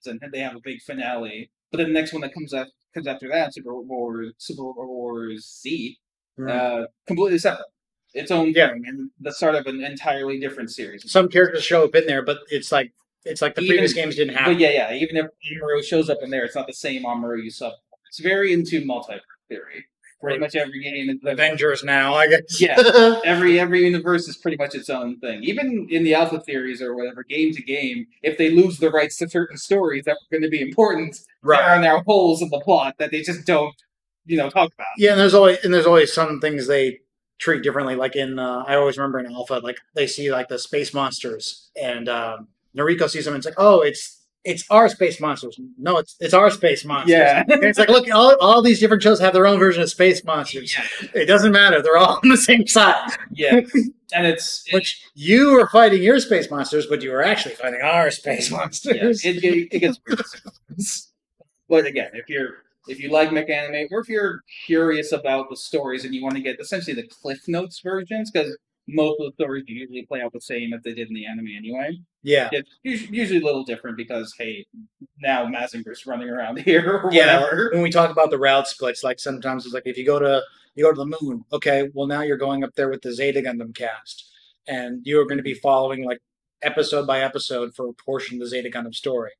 ones, and they have a big finale. But then the next one that comes after that, Super Wars Z, completely separate. Its own Yeah. thing, and the start of an entirely different series. Some characters show up in there, but it's like the previous games didn't have. But yeah. Even if Amuro shows up in there, it's not the same Amuro you saw. It's very into multiverse theory. Pretty much every game is Avengers now, I guess. Yeah. Every universe is pretty much its own thing. Even in the Alpha theories or whatever, game to game, if they lose the rights to certain stories that were going to be important, there are now holes in the plot that they just don't, talk about. Yeah, and there's always some things they treat differently. Like in I always remember in Alpha, like they see like the space monsters, and Noriko sees them and it's like, oh, it's our space monsters. No, it's our space monsters. Yeah. And it's like, look, all these different shows have their own version of space monsters. It doesn't matter. They're all on the same side. Yeah. And it's Which you were fighting your space monsters, but you were actually fighting our space monsters. yeah, it gets weird. But again, if you like mecha anime, or if you're curious about the stories and you want to get essentially the Cliff Notes versions, because most of the stories usually play out the same as they did in the anime anyway. Yeah. It's usually a little different because, hey, now Mazinger's running around here or Yeah. whatever. When we talk about the route splits, like sometimes it's like if you go to the moon, okay, well now you're going up there with the Zeta Gundam cast, and you're going to be following like episode by episode for a portion of the Zeta Gundam story.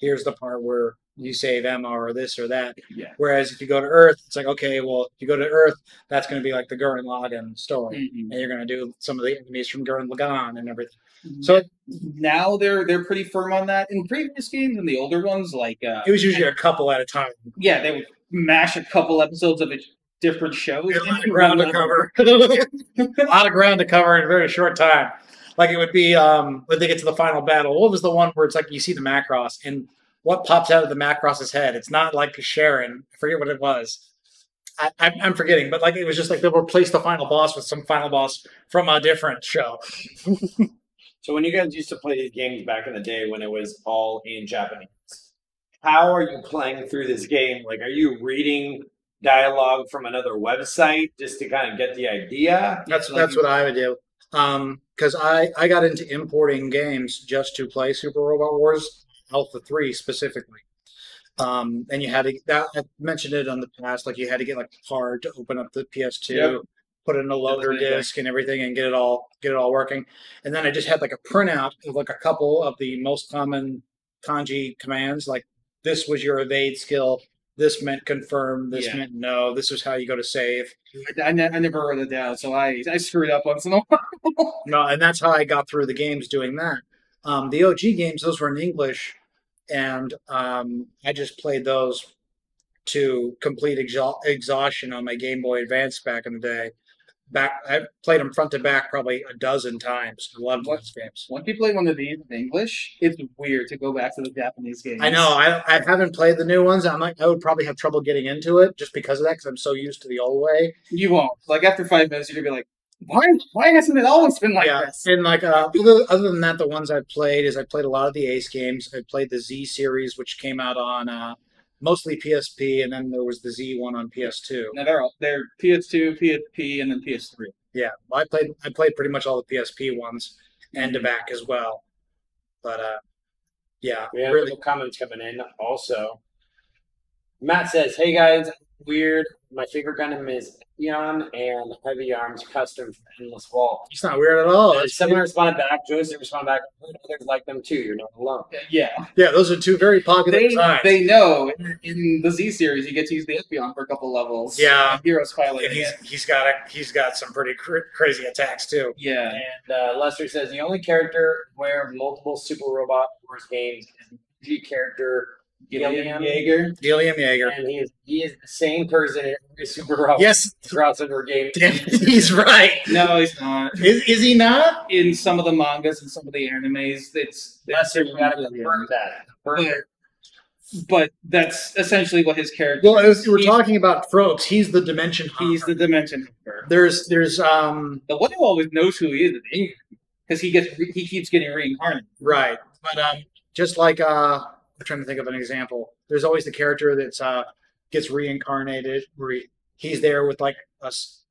here's the part where you save Emma or this or that. Yeah. Whereas if you go to Earth, it's like, okay, well, if you go to Earth, that's going to be like the Gurren Lagann story, Mhm. and you're going to do some of the enemies from Gurren Lagann and everything. So Now they're pretty firm on that. In previous games and the older ones, like it was usually a couple at a time. yeah, they would mash a couple episodes of a different show. A lot of ground to cover. A lot of ground to cover in a very short time. Like it would be when they get to the final battle. What was the one where it's like you see the Macross and what pops out of the Macross's head? It's not like Sharon. I forget what it was. I'm forgetting, but like it was just like they'll replace the final boss with some final boss from a different show. So when you guys used to play these games back in the day when it was all in Japanese, how are you playing through this game? Like, are you reading dialogue from another website just to kind of get the idea? That's what I would do. Because I got into importing games just to play Super Robot Wars Alpha 3 specifically. And you had to, that I mentioned it on the past, like you had to get like a card to open up the PS2, Yep. put in a loader disc and everything and get it all working. And then I just had like a printout of like a couple of the most common kanji commands, like this was your evade skill, this meant confirm, this meant no, this is how you go to save. I never wrote it down, so I screwed up once in a while. No, and that's how I got through the games doing that. The OG games, those were in English, and I just played those to complete exhaustion on my Game Boy Advance back in the day. I played them front to back probably a dozen times. I loved those games. Once you play one of these in English, it's weird to go back to the Japanese games. I know. I haven't played the new ones. I would probably have trouble getting into it just because of that, because I'm so used to the old way. You won't. Like after 5 minutes, you're gonna be like, why hasn't it always been like this? And like other than that, the ones I played a lot of the Ace games. I played the Z series, which came out on mostly PSP, and then there was the Z one on PS2. Now they're PS2, PSP, and then PS3. Yeah, I played pretty much all the PSP ones end to back as well. But yeah, We have really. some comments coming in also. Matt says, "Hey guys, weird. My favorite Gundam is Eon and Heavy Arms custom for Endless Vault." It's not weird at all. Someone responded back. Joseph responded back. Others like them too. You're not alone. Yeah. Yeah, those are two very popular designs. They know in the Z series you get to use the Espion for a couple levels. Yeah. And Heroes pilot. And he's got some pretty crazy attacks too. Yeah. And Lester says the only character where multiple Super Robot Wars games is the G character Gilliam Jaeger. Gilliam Jaeger. and he is the same person in every Super Robot Yes, crossover game. damn it, he's right. No, he's not. Is he not? In some of the mangas and some of the animes, Lester, you gotta confirm that. Confirm it. But that's essentially what his character. Well, is. we're talking about Frogs. He's the Dimension Hopper. He's the Dimension Hopper. There's The one who always knows who he is because he keeps getting reincarnated. right, but just like I'm trying to think of an example. There's always the character that's gets reincarnated, where he's there with like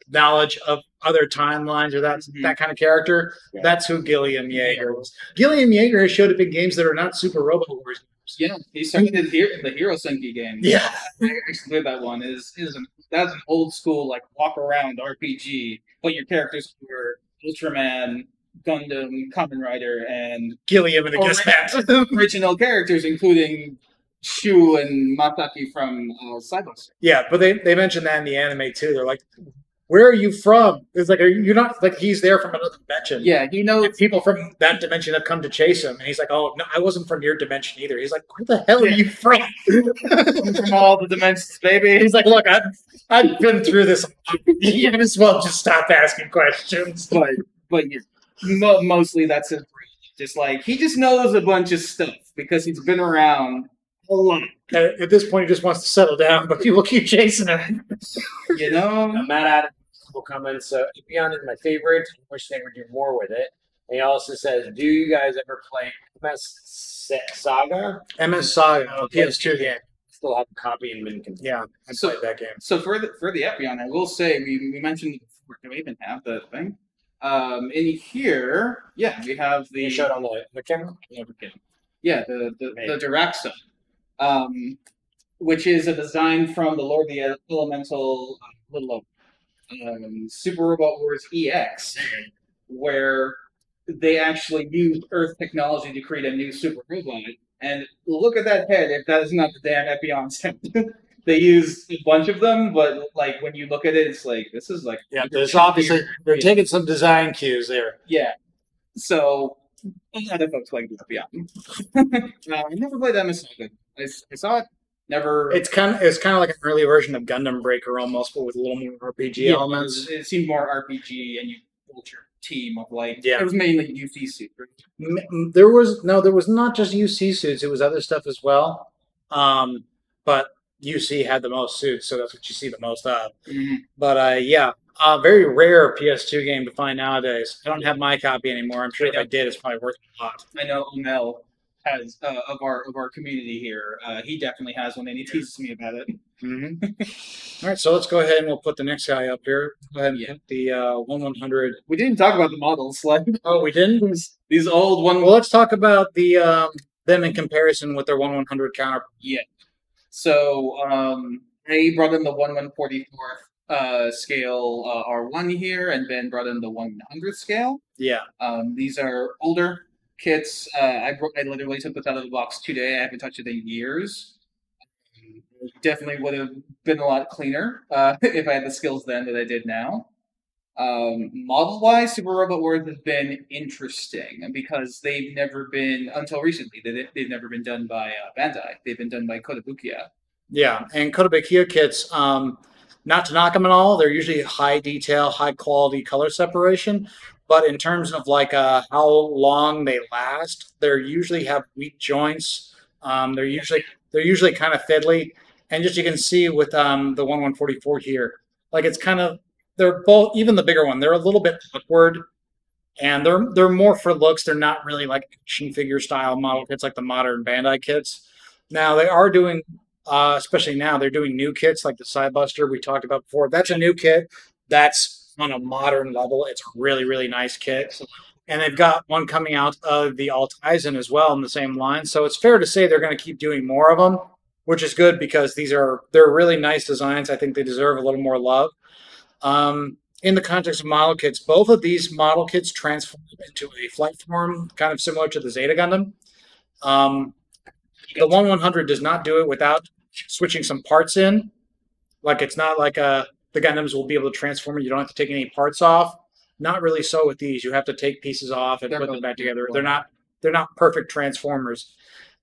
knowledge of other timelines or that kind of character. Yeah. That's who Gilliam Jaeger is. Gilliam Jaeger has showed up in games that are not Super Robot Wars games. Yeah, he started in the Hero Senki game. Yeah. I actually played that one. That's an old school like walk around RPG, but your characters were Ultraman, Gundam, Kamen Rider, and Gilliam in a guest hat. original characters, including Shu and Masaki from Cyberpunk. Yeah, but they mentioned that in the anime too. They're like, "Where are you from?" It's like, "Are you not like he's there from another dimension?" Yeah, he knows. And people from that dimension have come to chase him, and he's like, "Oh no, I wasn't from your dimension either." He's like, "Where the hell are you from?" From all the dimensions, baby. He's like, "Look, I've been through this. You might as well just stop asking questions." But yeah, mostly that's it. Just like he just knows a bunch of stuff because he's been around a lot. At this point, he just wants to settle down, but people keep chasing him. You know. Matt added a couple comments. So Epion is my favorite. I wish they would do more with it. And he also says, "Do you guys ever play MS Saga?" MS Saga, PS2 game. Still have a copy in Minkin. Yeah, I So- played that game. So for the Epion, I will say we mentioned it before. Do we even have the thing? In here, yeah, we have the You showed on the camera? Yeah, we're kidding. Yeah, the Diraxa, which is a design from the Lord of the Elemental Super Robot Wars EX, where they actually used Earth technology to create a new super robot, And look at that head, if that is not the damn Epion's head. They use a bunch of them, but like when you look at it, it's like this is like there's obviously they're taking some design cues there. Yeah. So other folks like the Epion. I never played MSI. I saw it. Never. It's kind of like an early version of Gundam Breaker almost, but with a little more RPG elements. It seemed more RPG, and you built your team of like. Yeah. It was mainly UC suit. There was not just UC suits. It was other stuff as well. But UC had the most suits, so that's what you see the most of. Mm-hmm. But very rare PS2 game to find nowadays. I don't have my copy anymore. I'm sure if I did, it's probably worth a lot. I know Mel has of our community here. He definitely has one, and he teases me about it. Mm-hmm. All right, so let's go ahead and we'll put the next guy up here. Go ahead and put the 1/100. We didn't talk about the models. Like, oh, we didn't. These old one. Well, let's talk about the them in comparison with their 1/100 counter. Yeah. So I brought in the 1/144th scale R1 here, and Ben brought in the 1/100th scale. Yeah. These are older kits. I literally took this out of the box today. I haven't touched it in years. Definitely would have been a lot cleaner if I had the skills then that I did now. Model-wise, Super Robot Wars has been interesting because they've never been, until recently, they've never been done by Bandai. They've been done by Kotobukiya. Yeah, and Kotobukiya kits, not to knock them at all, they're usually high detail, high quality color separation. But in terms of like how long they last, they usually have weak joints. They're usually kind of fiddly, and just you can see with the 1/144 here, like it's kind of. They're both, even the bigger one, they're a little bit awkward, and they're more for looks. They're not really like action figure style model kits like the modern Bandai kits. Now they are doing, especially now, they're doing new kits like the Sidebuster we talked about before. That's a new kit. That's on a modern level. It's a really, really nice kit. And they've got one coming out of the Alt Eisen as well in the same line. So it's fair to say they're going to keep doing more of them, which is good because they're really nice designs. I think they deserve a little more love. In the context of model kits, both of these model kits transform into a flight form, kind of similar to the Zeta Gundam. The 1/100 does not do it without switching some parts in. Like it's not like the Gundams will be able to transform it. You don't have to take any parts off. Not really so with these. You have to take pieces off and put them back together. They're not perfect transformers.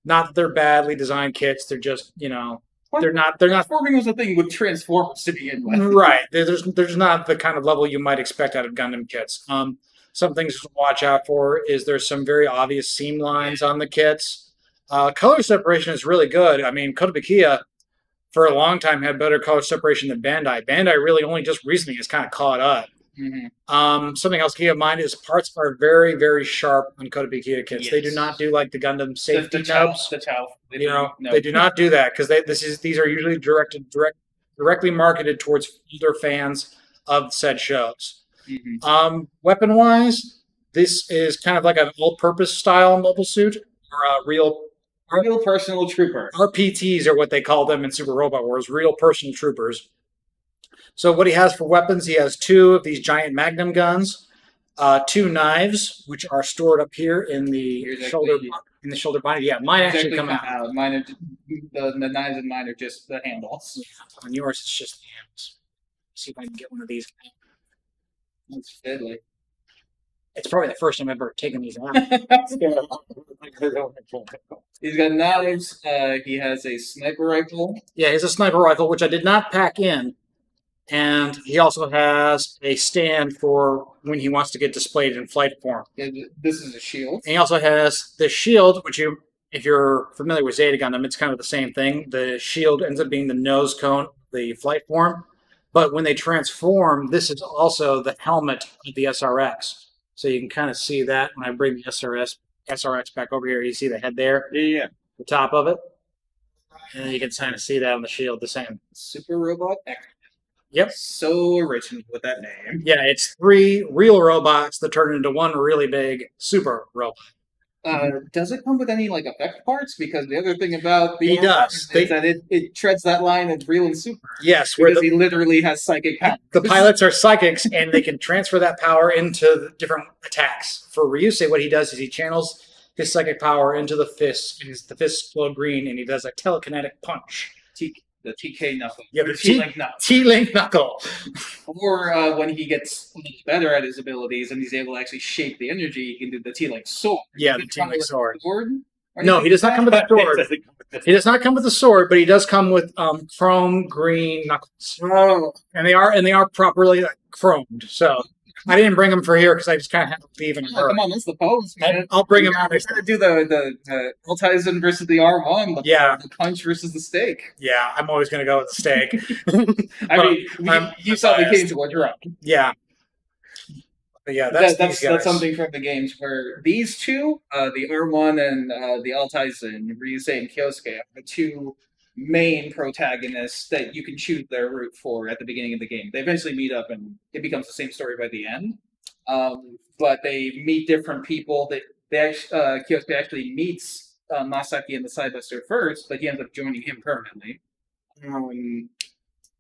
Not that they're badly designed kits. They're just, they're not. Transforming was a thing with Transformers to begin with. Right. There's not the kind of level you might expect out of Gundam kits. Some things to watch out for is there's some very obvious seam lines on the kits. Color separation is really good. I mean, Kotobukiya for a long time had better color separation than Bandai. Bandai really only just recently has kind of caught up. Mm-hmm. Something else to keep in mind is parts are very, very sharp on Kotobukiya kits. Yes. They do not do like the Gundam safety nubs. They do not do that because these are usually directly marketed towards older fans of said shows. Mm-hmm. Weapon wise, this is kind of like an all-purpose style mobile suit or a real personal trooper. RPTs are what they call them in Super Robot Wars. Real personal troopers. So what he has for weapons, he has 2 of these giant magnum guns, 2 knives, which are stored up here in the shoulder body. Yeah, mine actually come out. Mine are the knives and mine are just the handles. On yours, it's just the handles. Let's see if I can get one of these. That's fiddly. It's probably the first time I've ever taken these out. He's got knives. He has a sniper rifle. Yeah, he has a sniper rifle, which I did not pack in. And he also has a stand for when he wants to get displayed in flight form. Yeah, this is a shield. And he also has the shield, which if you're familiar with Zeta Gundam, it's kind of the same thing. The shield ends up being the nose cone, the flight form. But when they transform, this is also the helmet of the SRX. So you can kind of see that when I bring the SRX back over here. You see the head there? Yeah. The top of it. And you can kind of see that on the shield, the same. Super Robot X. Yep. So original with that name. Yeah, it's 3 real robots that turn into 1 really big super robot. Does it come with any effect parts? Because the other thing about the is that it treads that line of real and super. Yes, because he literally has psychic powers. The pilots are psychics, and they can transfer that power into the different attacks. For Ryusei, what he does is he channels his psychic power into the fist, and the fists glow green, and he does a telekinetic punch. The TK knuckle. Yeah, Or the T-Link knuckle. T-Link knuckle. Or when he gets a little better at his abilities and he's able to actually shape the energy, he can do the T-Link sword. Yeah, Does the it come T-Link with a sword. or No, anything he does not like come with a sword. He does not come with a sword, but he does come with chrome green knuckles, that? Oh, and they are properly chromed. So I didn't bring them for here because I just kind of had to leave in a oh, hurry. come on, that's the pose, man. I'll bring them We're out. gonna do the Altizen versus the R1, Yeah. the punch versus the steak. Yeah, I'm always going to go with the steak. I mean, I'm you saw we biased. came to a draw. Yeah. But yeah, That's these guys. something from the games where these two, the R1 and the Altizen, Ryusei and Kyosuke, are the two main protagonists that you can choose their route for at the beginning of the game. They eventually meet up and it becomes the same story by the end. But they meet different people. Kyosuke actually meets Masaki and the Sidebuster first, but he ends up joining him permanently.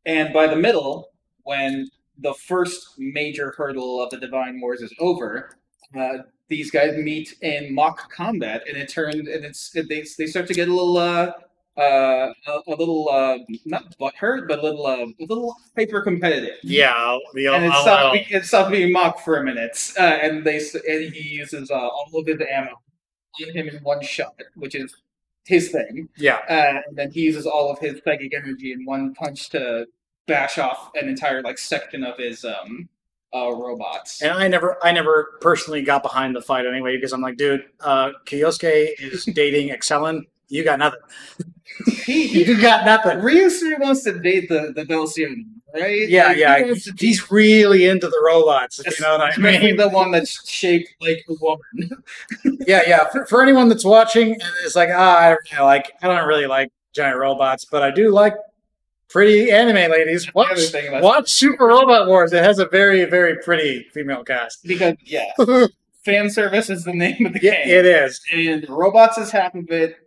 And by the middle, when the first major hurdle of the Divine Wars is over, these guys meet in mock combat, and they start to get a little not butthurt, but a little hyper competitive. Yeah, And it stopped being mock for a minute, and he uses all of his ammo on him in one shot, which is his thing. yeah. And then he uses all of his psychic energy in one punch to bash off an entire section of his robots. And I never personally got behind the fight anyway because I'm like, dude, Kyosuke is dating Excellent. You got nothing. You got nothing. Ryusui wants to date the Belcion, right? Yeah, Like, yeah. he wants to He's really into the robots, if you know what I especially mean. the one that's shaped like a woman. Yeah, yeah. For anyone that's watching and is like, I don't really like giant robots, but I do like pretty anime ladies. other thing about- Watch Super Robot Wars. It has a very, very pretty female cast. Because fan service is the name of the Yeah, game, it is. and robots is half of it.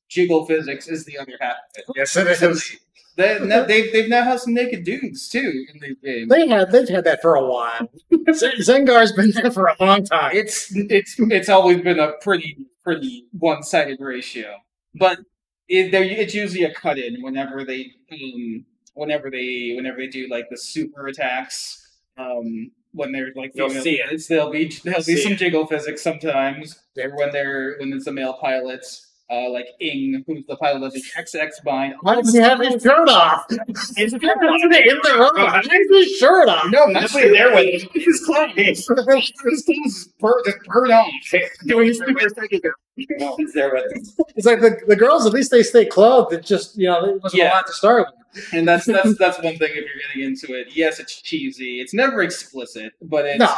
Jiggle physics is the other half of it. Yes, it is. They've now have some naked dudes too in these games. They've had that for a while. Zengar's been there for a long time. It's always been a pretty one-sided ratio, but it's usually a cut-in whenever they do like the super attacks. When there's like You'll female see it. pilots, there'll be see some it. jiggle physics sometimes. When it's the male pilots. Like Ing, who's the pilot of the XX Bind. Why does he have his shirt off? He's in the robot. Why is his shirt off? No, not Actually, there with his clothes. His clothes just burn off. Doing super psychic. He's there with It's like the girls, at least they stay clothed. It just, it wasn't a lot to start with. And that's one thing if you're getting into it. Yes, it's cheesy. It's never explicit, but it's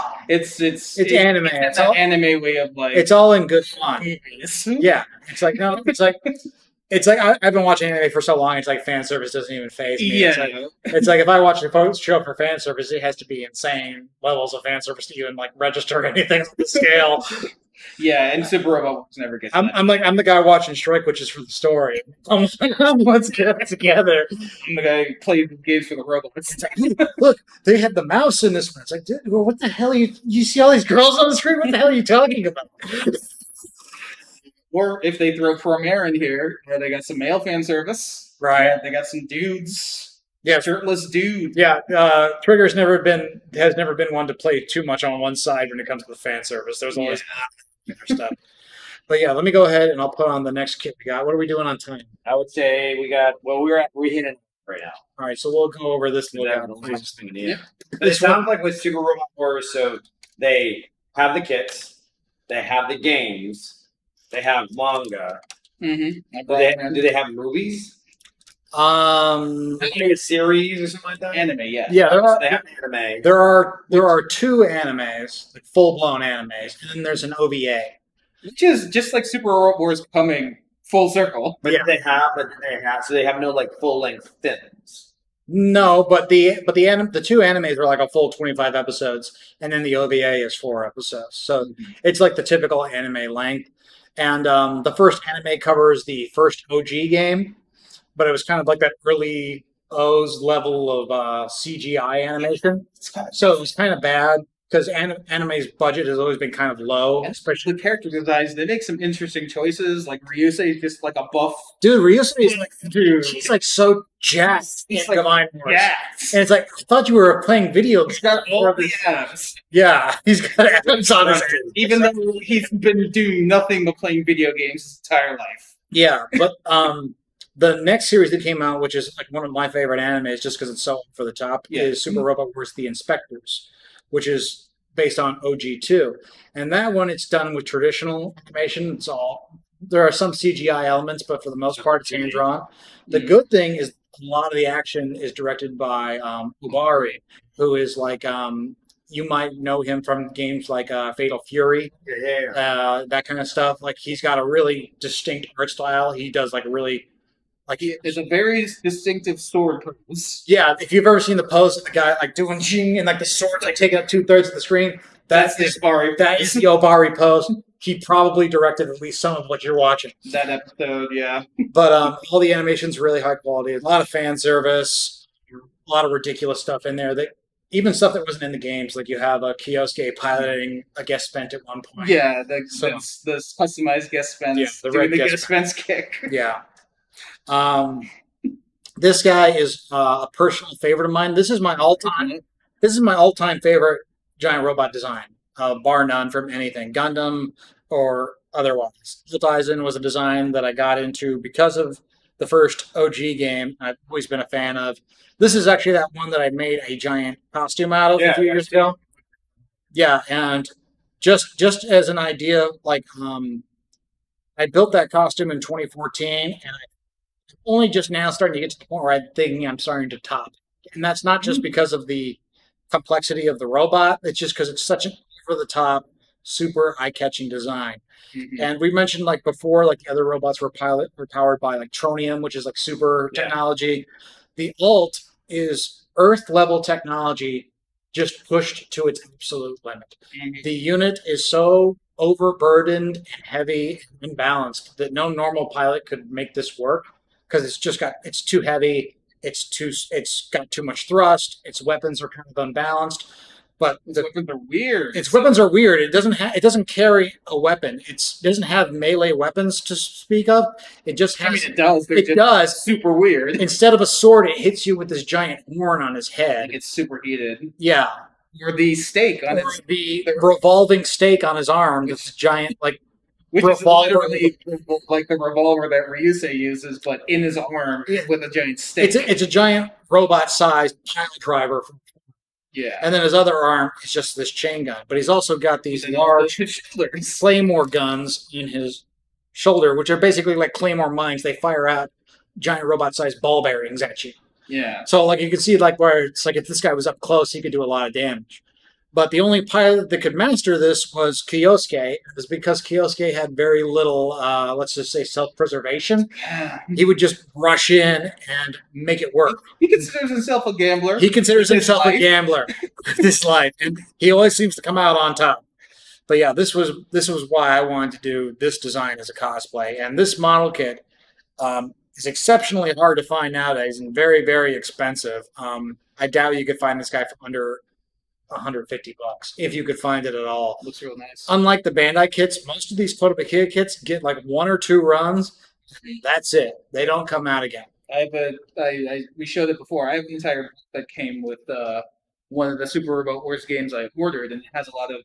anime. It's an anime way of like. It's all in good fun. Yeah. It's like, no, it's like I've been watching anime for so long, it's like fan service doesn't even faze me. Yeah. It's like if I watch a show for fan service, it has to be insane levels of fan service to even register anything on the scale. Yeah, and Super Robot Wars never gets. I'm the guy watching Strike, which is for the story. Let's get it together. I'm the guy who plays games for the robots. Look, they had the mouse in this one. It's like, dude, what the hell are you see all these girls on the screen? What the hell are you talking about? Or if they throw Promare in here, where they got some male fan service. Right. They got some dudes. Yeah. Shirtless dudes. Yeah, Trigger's never been one to play too much on one side when it comes to the fan service. There's always other stuff. But yeah, let me go ahead and I'll put on the next kit we got. What are we doing on time? I would say we hitting right now. All right, so we'll go over this. Yeah. But it sounds like with Super Robot Wars, so they have the kits, they have the games, they have manga. Mm-hmm. Do they have movies? Maybe a series or something like that. Anime, yeah. Yeah, They have anime. there are two animes, like full blown animes, and then there's an OVA. Which is just like Super Robot Wars coming full circle. But Yeah. they have so they have no full length films. No, but the two animes are like a full 25 episodes, and then the OVA is 4 episodes. So it's like the typical anime length. And the first anime covers the first OG game, but it was kind of like that early O's level of CGI animation. So it was kind of bad. because anime's budget has always been kind of low, especially the character designs. They make some interesting choices. Like Ryusei is just like a buff dude. Ryusei is like, dude. he's like so jacked. He's in like, Divine Wars. yes. And it's like, I thought you were playing video games. He's got all the abs. Yeah, he's got abs on his head. Even though he's been doing nothing but playing video games his entire life. Yeah, but the next series that came out, which is like one of my favorite animes, just because it's so over the top, is Super Robot Wars: The Inspectors, which is based on OG2. And that one, it's done with traditional animation. It's all there are some CGI elements, but for the most part, it's hand drawn. The good thing is a lot of the action is directed by Ubari, who is like you might know him from games like Fatal Fury, that kind of stuff. Like he's got a really distinct art style. He does like really. Like there's a very distinctive sword pose. Yeah, if you've ever seen the pose of the guy like doing ching and like the sword's like taking up 2/3 of the screen, that's the Obari. That is the Obari pose. He probably directed at least some of what you're watching. That episode, yeah. But all the animation's really high quality. A lot of fan service, a lot of ridiculous stuff in there. That even stuff that wasn't in the games, like you have a Kyosuke piloting a guest fence at one point. Yeah, the customized guest fence. Yeah, the doing red the guest guest fence kick. Yeah. This guy is a personal favorite of mine. This is my all-time favorite giant robot design, bar none from anything, Gundam or otherwise. Eisen was a design that I got into because of the first OG game. I've always been a fan of. This is actually that one that I made a giant costume out of a few years ago. Yeah, and just as an idea, like I built that costume in 2014, and I only just now starting to get to the point where I'm thinking I'm starting to top. And that's not just because of the complexity of the robot. It's just because it's such an over-the-top, super eye-catching design. And we mentioned like before, like the other robots were powered by like Tronium, which is like super technology. The Alt is Earth-level technology just pushed to its absolute limit. The unit is so overburdened and heavy and imbalanced that no normal pilot could make this work. Because it's too heavy, it's got too much thrust, its weapons are kind of unbalanced. But its weapons are weird. Its weapons are weird. It doesn't carry a weapon. It doesn't have melee weapons to speak of. It just has. It does. It does. Super weird. Instead of a sword, it hits you with this giant horn on his head. Like it's superheated. Yeah. Or the stake on the revolving stake on his arm. This giant like. Which is literally like the revolver that Ryusei uses, but in his arm with a giant stick. It's a giant robot-sized pile driver. Yeah. And then his other arm is just this chain gun. But he's also got these large Claymore guns in his shoulder, which are basically like Claymore mines. They fire out giant robot-sized ball bearings at you. Yeah. So like you can see like where it's like if this guy was up close, he could do a lot of damage. But the only pilot that could master this was Kyosuke. It was because Kyosuke had very little, let's just say, self-preservation. Yeah. He would just rush in and make it work. He considers himself a gambler. He considers himself a gambler with his life, and he always seems to come out on top. But yeah, this was why I wanted to do this design as a cosplay. And this model kit is exceptionally hard to find nowadays and very, very expensive. I doubt you could find this guy for under $150 if you could find it at all. Looks real nice. Unlike the Bandai kits, most of these Kotobukiya kits get like 1 or 2 runs. That's it. They don't come out again. We showed it before. I have an entire book that came with one of the Super Robot Wars games I ordered, and it has a lot of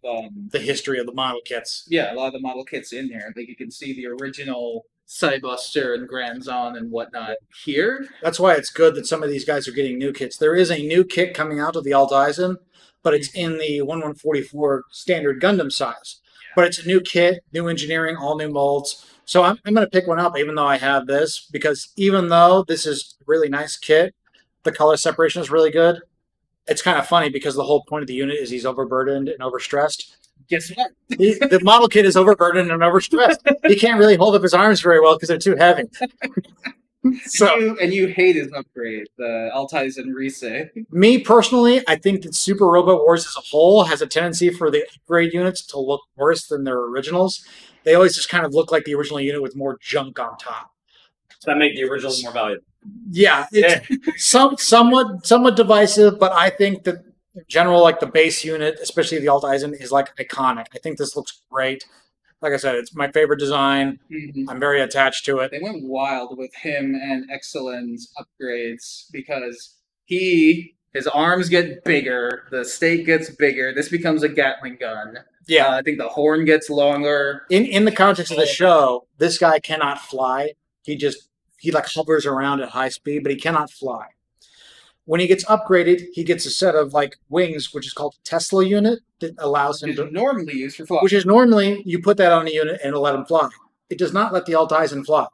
the history of the model kits. Yeah, a lot of the model kits in there. Like you can see the original Cybuster and Grand Zon and whatnot here. That's why it's good that some of these guys are getting new kits. There is a new kit coming out of the Alt Eisen, but it's in the 1144 standard Gundam size. Yeah. But it's a new kit, new engineering, all new molds. So I'm going to pick one up, even though I have this, because even though this is a really nice kit, the color separation is really good. It's kind of funny because the whole point of the unit is he's overburdened and overstressed. Guess what? The model kit is overburdened and overstressed. He can't really hold up his arms very well because they're too heavy. And you hate his upgrade, the Alt Eisen Risei. Me personally, I think that Super Robot Wars as a whole has a tendency for the upgrade units to look worse than their originals. They always just kind of look like the original unit with more junk on top. So that make the originals more valuable. Yeah, it's somewhat divisive, but I think that in general, like the base unit, especially the Alt Eisen, is like iconic. I think this looks great. Like I said, it's my favorite design. Mhm. I'm very attached to it. They went wild with him and Excellen's upgrades because his arms get bigger, the stake gets bigger. This becomes a Gatling gun. Yeah. I think the horn gets longer. In the context of the show, this guy cannot fly. He like hovers around at high speed, but he cannot fly. When he gets upgraded, he gets a set of like wings, which is called a Tesla unit, that allows him Which to. is normally used for flying. Which is normally you put that on a unit and it'll let him fly. It does not let the Alt Eisen fly.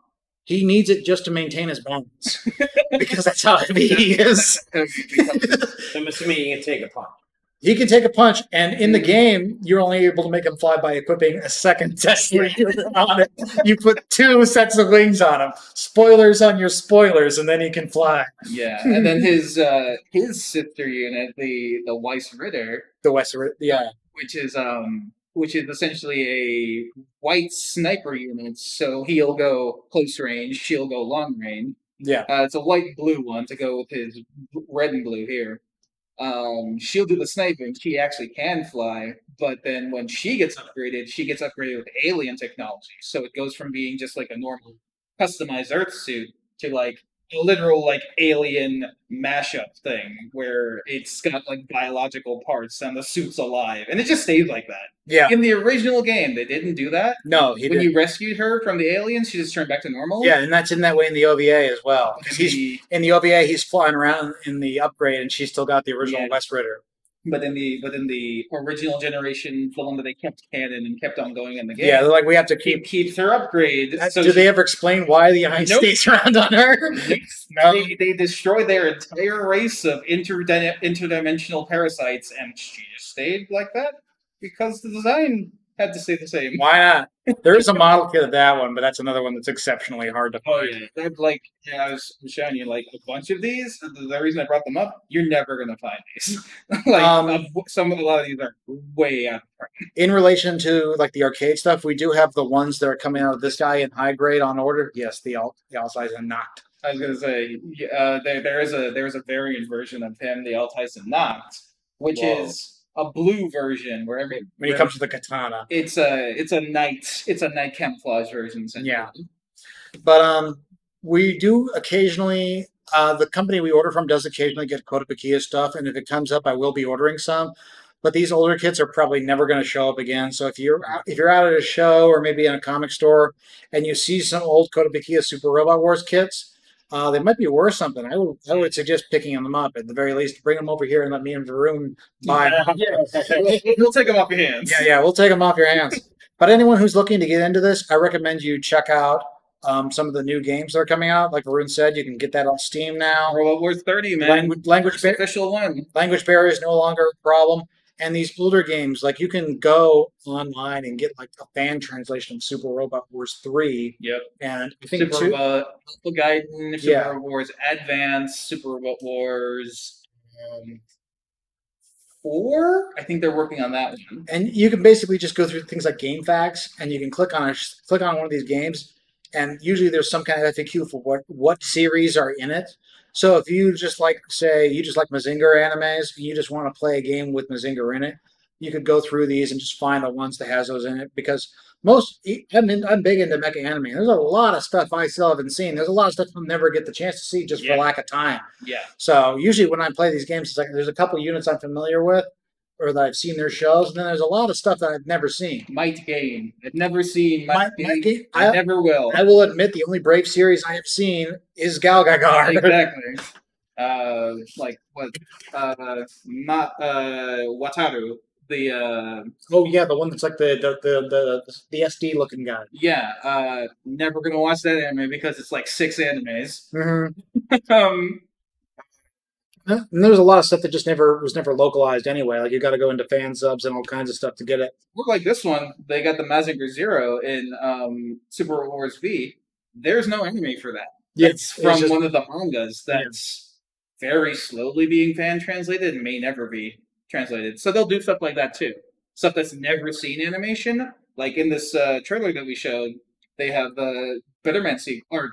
He needs it just to maintain his balance because that's how heavy he is. I'm assuming you can take a punch. He can take a punch, and in the game, you're only able to make him fly by equipping a second Tesla unit on it. You put 2 sets of wings on him, spoilers on your spoilers, and then he can fly. Yeah, and then his sister unit, the Weiss Ritter, The West, yeah, which is essentially a white sniper unit. So he'll go close range, she'll go long range. yeah. It's a white blue one to go with his red and blue here. She'll do the sniping. She actually can fly, but then when she gets upgraded with alien technology. So it goes from being just like a normal customized Earth suit to like a literal like alien mashup thing where it's got like biological parts and the suit's alive, and it just stays like that. Yeah. In the original game, they didn't do that. No, he When didn't. you rescued her from the aliens, she just turned back to normal. Yeah, and that's in that way in the OVA as well. But 'Cause in in the OVA, he's flying around in the upgrade, and she's still got the original Yeah. West Ritter. But in the original generation, the one that they kept canon and kept on going in the game, Yeah, they're like, we have to keep. keeps her upgrade. So Do they ever explain why the United Nope. States around on her? No. they destroyed their entire race of interdimensional parasites, and she just stayed like that because the design had to stay the same. Why not? There is a model kit of that one, but that's another one that's exceptionally hard to Oh find. yeah, they're like I was showing you like a bunch of these. The reason I brought them up, you're never gonna find these. Like a lot of these are way out of price. In relation to like the arcade stuff, we do have the ones that are coming out of this guy in high grade on order. Yes, the Altsize and Noct. I was gonna say there is a variant version of him, the Altizen Noct, which Whoa. is a blue version where When he comes to the katana. it's a night camouflage version. Essentially. Yeah. But we do occasionally the company we order from does occasionally get Kotobukiya stuff, and if it comes up, I will be ordering some. But these older kits are probably never going to show up again. So if you're out at a show or maybe in a comic store and you see some old Kotobukiya Super Robot Wars kits, they might be worth something. I would suggest picking them up at the very least. Bring them over here and let me and Varun buy them. We'll take them off your hands. Yeah, we'll take them off your hands. But anyone who's looking to get into this, I recommend you check out some of the new games that are coming out. Like Varun said, you can get that on Steam now. Robot Wars 30, man. Language Official one. barrier is no longer a problem. And these older games, like you can go online and get like a fan translation of Super Robot Wars 3. Yep. And I think Super Robot Alpha Gaiden, Super Yeah. Robot Wars Advance, Super Robot Wars 4. I think they're working on that one. and you can basically just go through things like game facts, and you can click on one of these games, and usually there's some kind of FAQ for what series are in it. So if you just like, say, you just like Mazinger animes, and you just want to play a game with Mazinger in it, you could go through these and just find the ones that has those in it. Because I'm big into mecha anime. There's a lot of stuff I still haven't seen. There's a lot of stuff I'll never get the chance to see just for lack of time. Yeah. So usually when I play these games, it's like there's a couple units I'm familiar with, or that I've seen their shows, and then there's a lot of stuff that I've never seen. Might Game. I've never seen Might Might Game. Game- I never will. I will admit the only Brave series I have seen is Galgagar. Exactly. Like what? Wataru. The Oh yeah, the one that's like the SD looking guy. never gonna watch that anime because it's like 6 animes. Mm-hmm. And there's a lot of stuff that just was never localized anyway. Like you got to go into fan subs and all kinds of stuff to get it. Or like this one, they got the Mazinger Zero in Super Robot Wars V. There's no anime for that. It's from one of the mangas that's very slowly being fan translated and may never be translated. So they'll do stuff like that too. Stuff that's never seen animation. Like in this trailer that we showed, they have Betterman or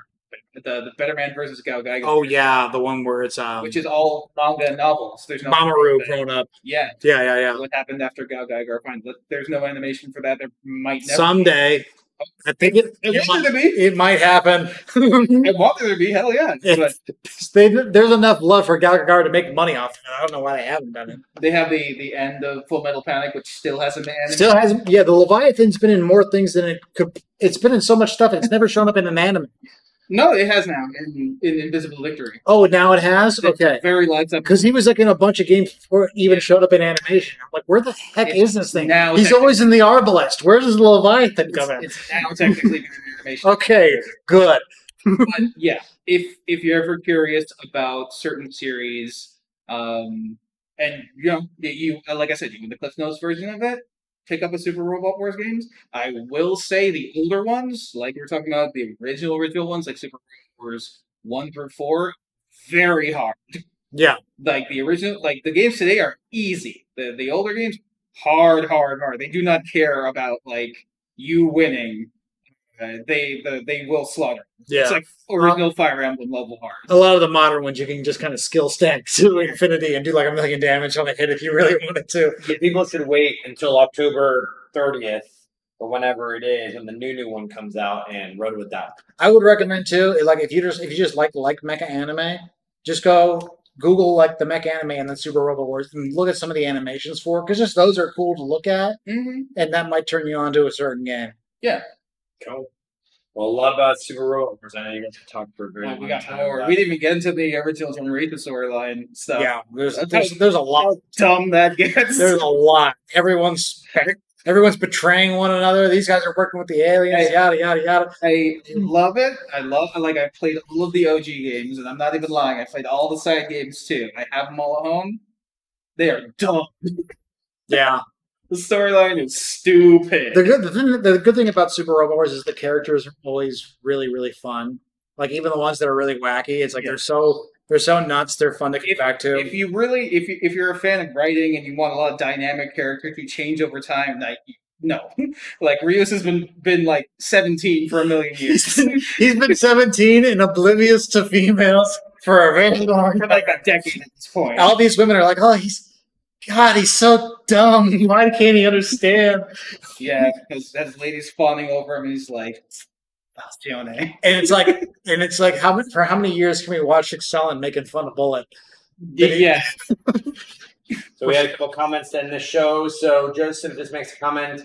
the Better Man versus Gal Gaiga. Oh yeah, the one where it's which is all manga and novels. There's no Mamoru grown up. Yeah. Yeah. What happened after Gal Gaiga? Fine. There's no animation for that. There might never Someday. I think it might happen. I want there to be. Hell yeah. But There's enough love for Gal Gadot to make money off it. I don't know why they haven't done it. they have the end of Full Metal Panic, which still hasn't been animated. Still hasn't. Yeah, the Leviathan's been in more things than it could. It's been in so much stuff. It's never shown up in an anime. No, it has now in Invisible Victory. Oh, now it has. Okay. Very lights up. Because he was like in a bunch of games before it even showed up in animation. I'm like, where the heck is this thing? Now He's always in the Arbalest. Where does the Leviathan come in? It's now technically been in animation. Okay, good. But yeah, if you're ever curious about certain series, and you like I said, you want the Cliff Notes version of it, pick up a Super Robot Wars games. I will say the older ones, like we were talking about, the original ones, like Super Robot Wars 1 through 4, very hard. Yeah. Like the original, like the games today are easy. The older games, hard. They do not care about like you winning. They will slaughter. Yeah. It's like original Fire Emblem level hard. A lot of the modern ones you can just kind of skill stack to infinity and do like 1 million damage on a hit if you really wanted to. Yeah, people should wait until October 30th or whenever it is when the new one comes out and run with that. I would recommend too, like if you just like mecha anime, just go Google like the mecha anime and then Super Robot Wars and look at some of the animations for it, because just those are cool to look at, and that might turn you on to a certain game. Yeah. Cool. Well, a lot about Super Robot Wars. I know you guys have talked for a very long we got time. more. We didn't even get into the original Generator storyline stuff. Yeah, there's a lot. How dumb that gets. There's a lot. Everyone's betraying one another. These guys are working with the aliens. Yada yada yada. I love it. I played all of the OG games, and I'm not even lying. I played all the side games too. I have them all at home. They are dumb. Yeah. The storyline is stupid. The good thing about Super Robot Wars is the characters are always really, really fun. Like even the ones that are really wacky, it's like they're so nuts. They're fun to get back to. If you're a fan of writing and you want a lot of dynamic characters who change over time, like no, like Rios has been like 17 for a million years. He's been 17 and oblivious to females for a very long for like a decade at this point. All these women are like, oh, he's so dumb. Why can't he understand? Yeah, because that lady's fawning over him, and he's like, Bastione. And it's like, for how many years can we watch Excellent making fun of Bullet? Yeah. So we had a couple comments to end the show. So Joseph just makes a comment.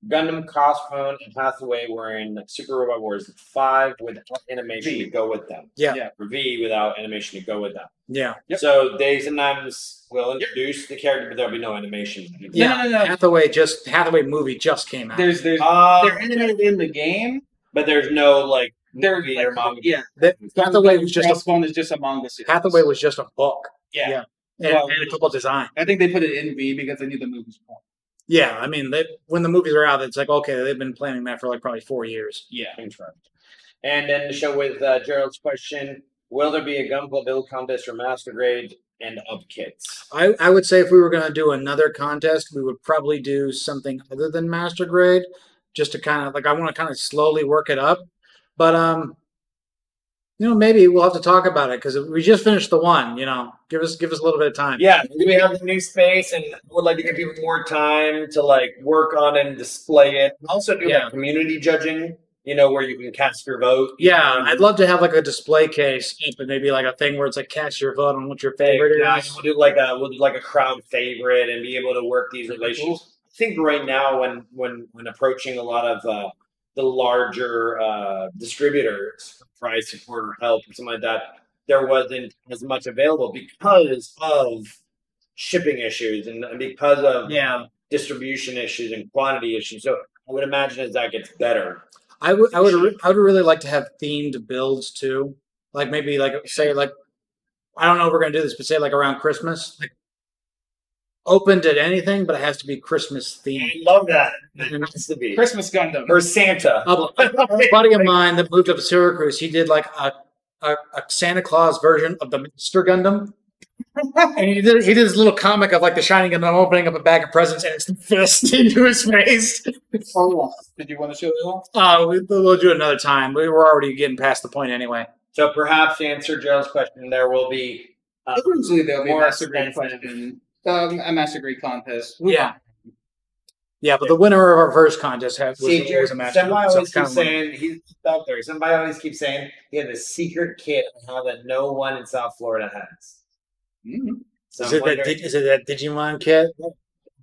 Gundam, Crossbone, and Hathaway were in Super Robot Wars 5 without animation to go with them. Yeah. Or V without animation to go with them. Yeah. Yep. So they sometimes will introduce the character, but there'll be no animation. Yeah. No. Hathaway movie just came out. They're animated in the game, but there's no like movie or manga. Yeah. Hathaway was just Crossbone is just a manga series. Hathaway was just a book. Yeah. And a couple of designs. I think they put it in V because they knew the movie's point. Yeah, I mean, when the movies are out, it's like, okay, they've been planning that for like probably 4 years. Yeah. And then the show with Gerald's question, will there be a Gunpla build contest for Master Grade and up kits? I would say if we were going to do another contest, we would probably do something other than Master Grade, just to kind of, like, I want to kind of slowly work it up. But, maybe we'll have to talk about it, because we just finished the one, give us a little bit of time. Yeah, we have the new space and would like to give people more time to like work on it and display it. Also do like community judging, where you can cast your vote. Yeah, I'd love to have like a display case, but maybe like a thing where it's like cast your vote on what your favorite is. We'll do like a crowd favorite and be able to work these relationships. I think right now when approaching a lot of the larger distributors, price support or help or something like that, there wasn't as much available because of shipping issues and because of distribution issues and quantity issues. So I would imagine as that gets better, I would really like to have themed builds too. Like maybe like say like, I don't know if we're gonna do this, but say like around Christmas, like open to anything, but it has to be Christmas themed. I love that. It has to be Christmas Gundam or Santa. A buddy of mine that moved up to Syracuse, he did like a Santa Claus version of the Master Gundam. And he did his little comic of like the Shining Gundam opening up a bag of presents and it's the fist into his face. Did you want to show it off? We'll do it another time. We were already getting past the point anyway. So perhaps to answer Gerald's question, there will be Eventually there'll be a more Master Grade extensive- question. A Master Grade contest. Yeah. Yeah, but the winner of our first contest was a match. Somebody so always it's kind keeps of saying he's out there. Somebody always keeps saying he had a secret kit that no one in South Florida has. Mm-hmm. So is I'm it wondering- that Digimon kit?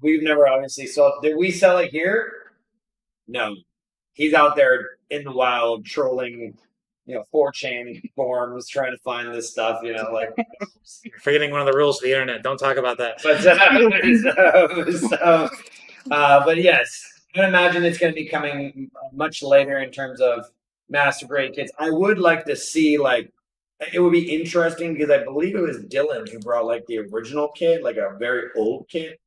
we've never obviously sold. Did we sell it here? No. He's out there in the wild trolling, 4chan forums trying to find this stuff. Like. You're forgetting one of the rules of the internet. Don't talk about that. But yes, I can imagine it's going to be coming much later in terms of Master Grade kits. I would like to see it would be interesting because I believe it was Dylan who brought the original kit, like a very old kit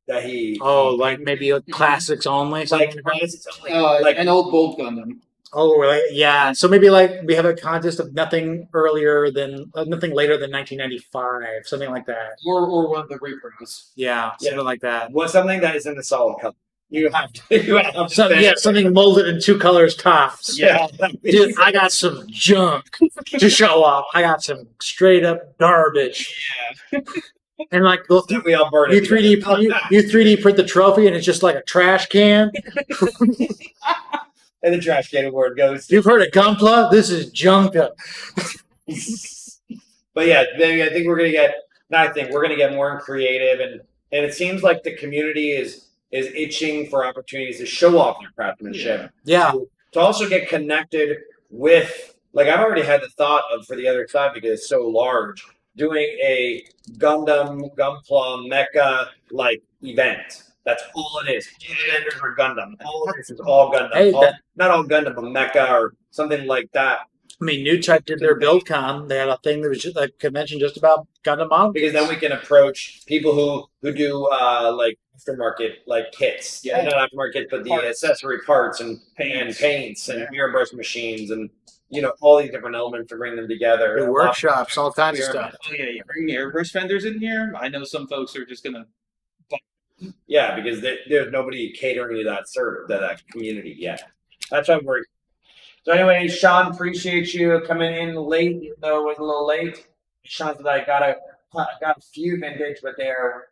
that he. Like maybe classics only. Something like classics only. An old Bolt Gundam. Oh, really? Yeah. So maybe we have a contest of nothing later than 1995, something like that. Or one of the repros. Yeah, something like that. Well, something that is in a solid color. You have to. Something molded in 2 colors tops. Yeah. Dude, I got some junk to show off. I got some straight up garbage. Yeah. And We all burn you it. 3D print the trophy and it's just like a trash can. And the trash can where it goes. You've heard of Gunpla? This is Junka. But yeah, maybe I think we're gonna get. Not I think we're gonna get more creative, and it seems like the community is itching for opportunities to show off their craftsmanship. Yeah. To also get connected with, I've already had the thought of for the other side because it's so large, doing a Gundam, Gunpla, Mecha event. That's all it is. Genders or Gundam. All it is all Gundam. Hey, not all Gundam, but Mecha or something like that. I mean, New Type did their BuildCon. They had a thing that was just a convention just about Gundam models. Because then we can approach people who do aftermarket kits. Yeah. Not aftermarket, but the accessory parts and paints and mirror brush machines and all these different elements to bring them together. The workshops, all kinds of stuff. Oh yeah, you bring the airbrush vendors in here. I know some folks are just gonna. Yeah, because there's nobody catering to that community yet. That's what I'm worried. So anyway, Sean, appreciate you coming in late, even though it was a little late. Sean said I got a few vintage, but they're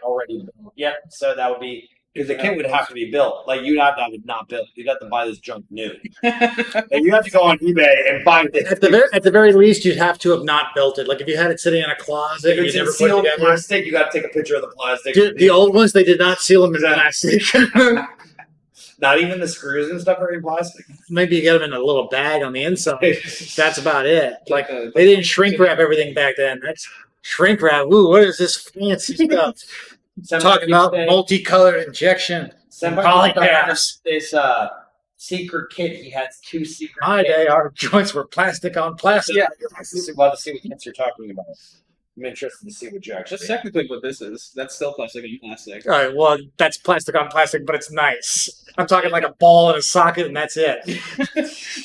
already built. Yep. So that would be because the kit would have to be built. You'd have to have it not built. You'd have to buy this junk new. And you have to go on eBay and find it. At the very least, you'd have to have not built it. If you had it sitting in a closet, If you it's in never put it sealed together. plastic, you got to take a picture of the plastic. Dude, the old ones, they did not seal them in plastic. Not even the screws and stuff are in plastic. Maybe you get them in a little bag on the inside. That's about it. The- They didn't shrink wrap everything back then. That's shrink wrap. Ooh, what is this fancy stuff? Talking about multicolored injection. Polygraphs. This secret kit. He has 2 secret. My kits. day, our joints were plastic on plastic. Yeah, well, to see what kits you're talking about. I'm interested to see what you actually. Just technically what this is. That's still plastic and plastic. All right, well, that's plastic on plastic, but it's nice. I'm talking like a ball in a socket, and that's it.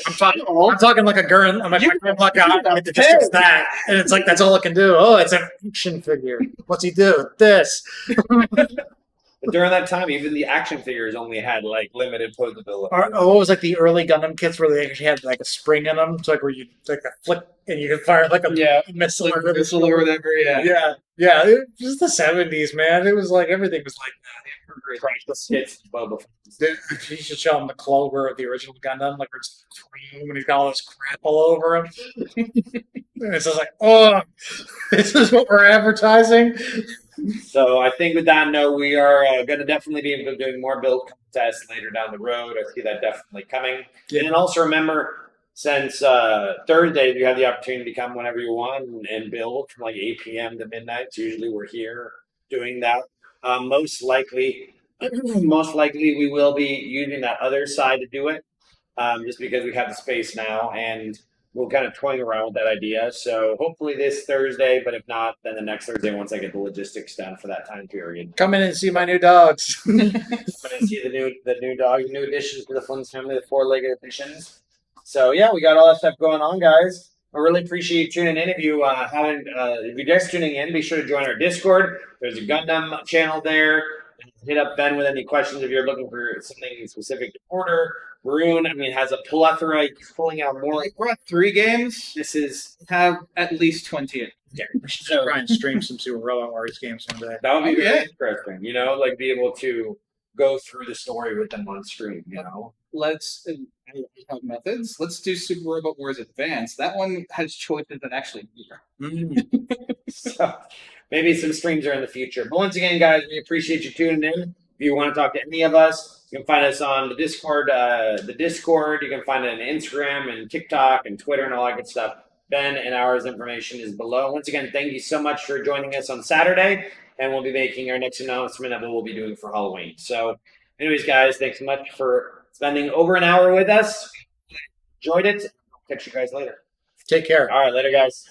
I'm talking like a gun. I'm like just that, and it's like that's all it can do. Oh, it's an action figure. What's he do? This. But during that time, even the action figures only had limited posability. Or what was the early Gundam kits where they actually had a spring in them? So where you a flick and you could fire a missile Like a missile or whatever. Yeah. Yeah. It was the 70s, man. It was everything was like that. Kits, Boba. You should show him the Clover of the original Gundam, where it's green when he's got all this crap all over him. And it's just oh, this is what we're advertising. So I think with that note, we are going to definitely be doing more build contests later down the road. I see that definitely coming. Yeah. And also remember, since Thursday, you have the opportunity to come whenever you want and build from 8 p.m. to midnight. So usually we're here doing that. Most likely, we will be using that other side to do it, just because we have the space now and we'll kind of toying around with that idea. So hopefully this Thursday, but if not, then the next Thursday once I get the logistics done for that time period. Come in and see my new dogs. I'm going to see the new dog, new additions to the Flint's family, the 4-legged additions. So yeah, we got all that stuff going on, guys. I really appreciate you tuning in. If you're just tuning in, be sure to join our Discord. There's a Gundam channel there. Hit up Ben with any questions if you're looking for something specific to order. Varun, has a plethora. He's pulling out more. I brought 3 games. This is Have at least 20 in. Yeah, we should try and stream some Super Robot Wars games someday. that would be Oh, very yeah. interesting. Be able to go through the story with them on stream. Let's I have methods. Let's do Super Robot Wars Advanced. That one has choices that actually matter. So maybe some streams are in the future. But once again, guys, we appreciate you tuning in. If you want to talk to any of us, you can find us on the Discord. You can find it on Instagram and TikTok and Twitter and all that good stuff. Ben and ours information is below. Once again, thank you so much for joining us on Saturday, and we'll be making our next announcement of what we'll be doing for Halloween. So, anyways, guys, thanks so much for spending over an hour with us. Enjoyed it. Catch you guys later. Take care. All right, later, guys.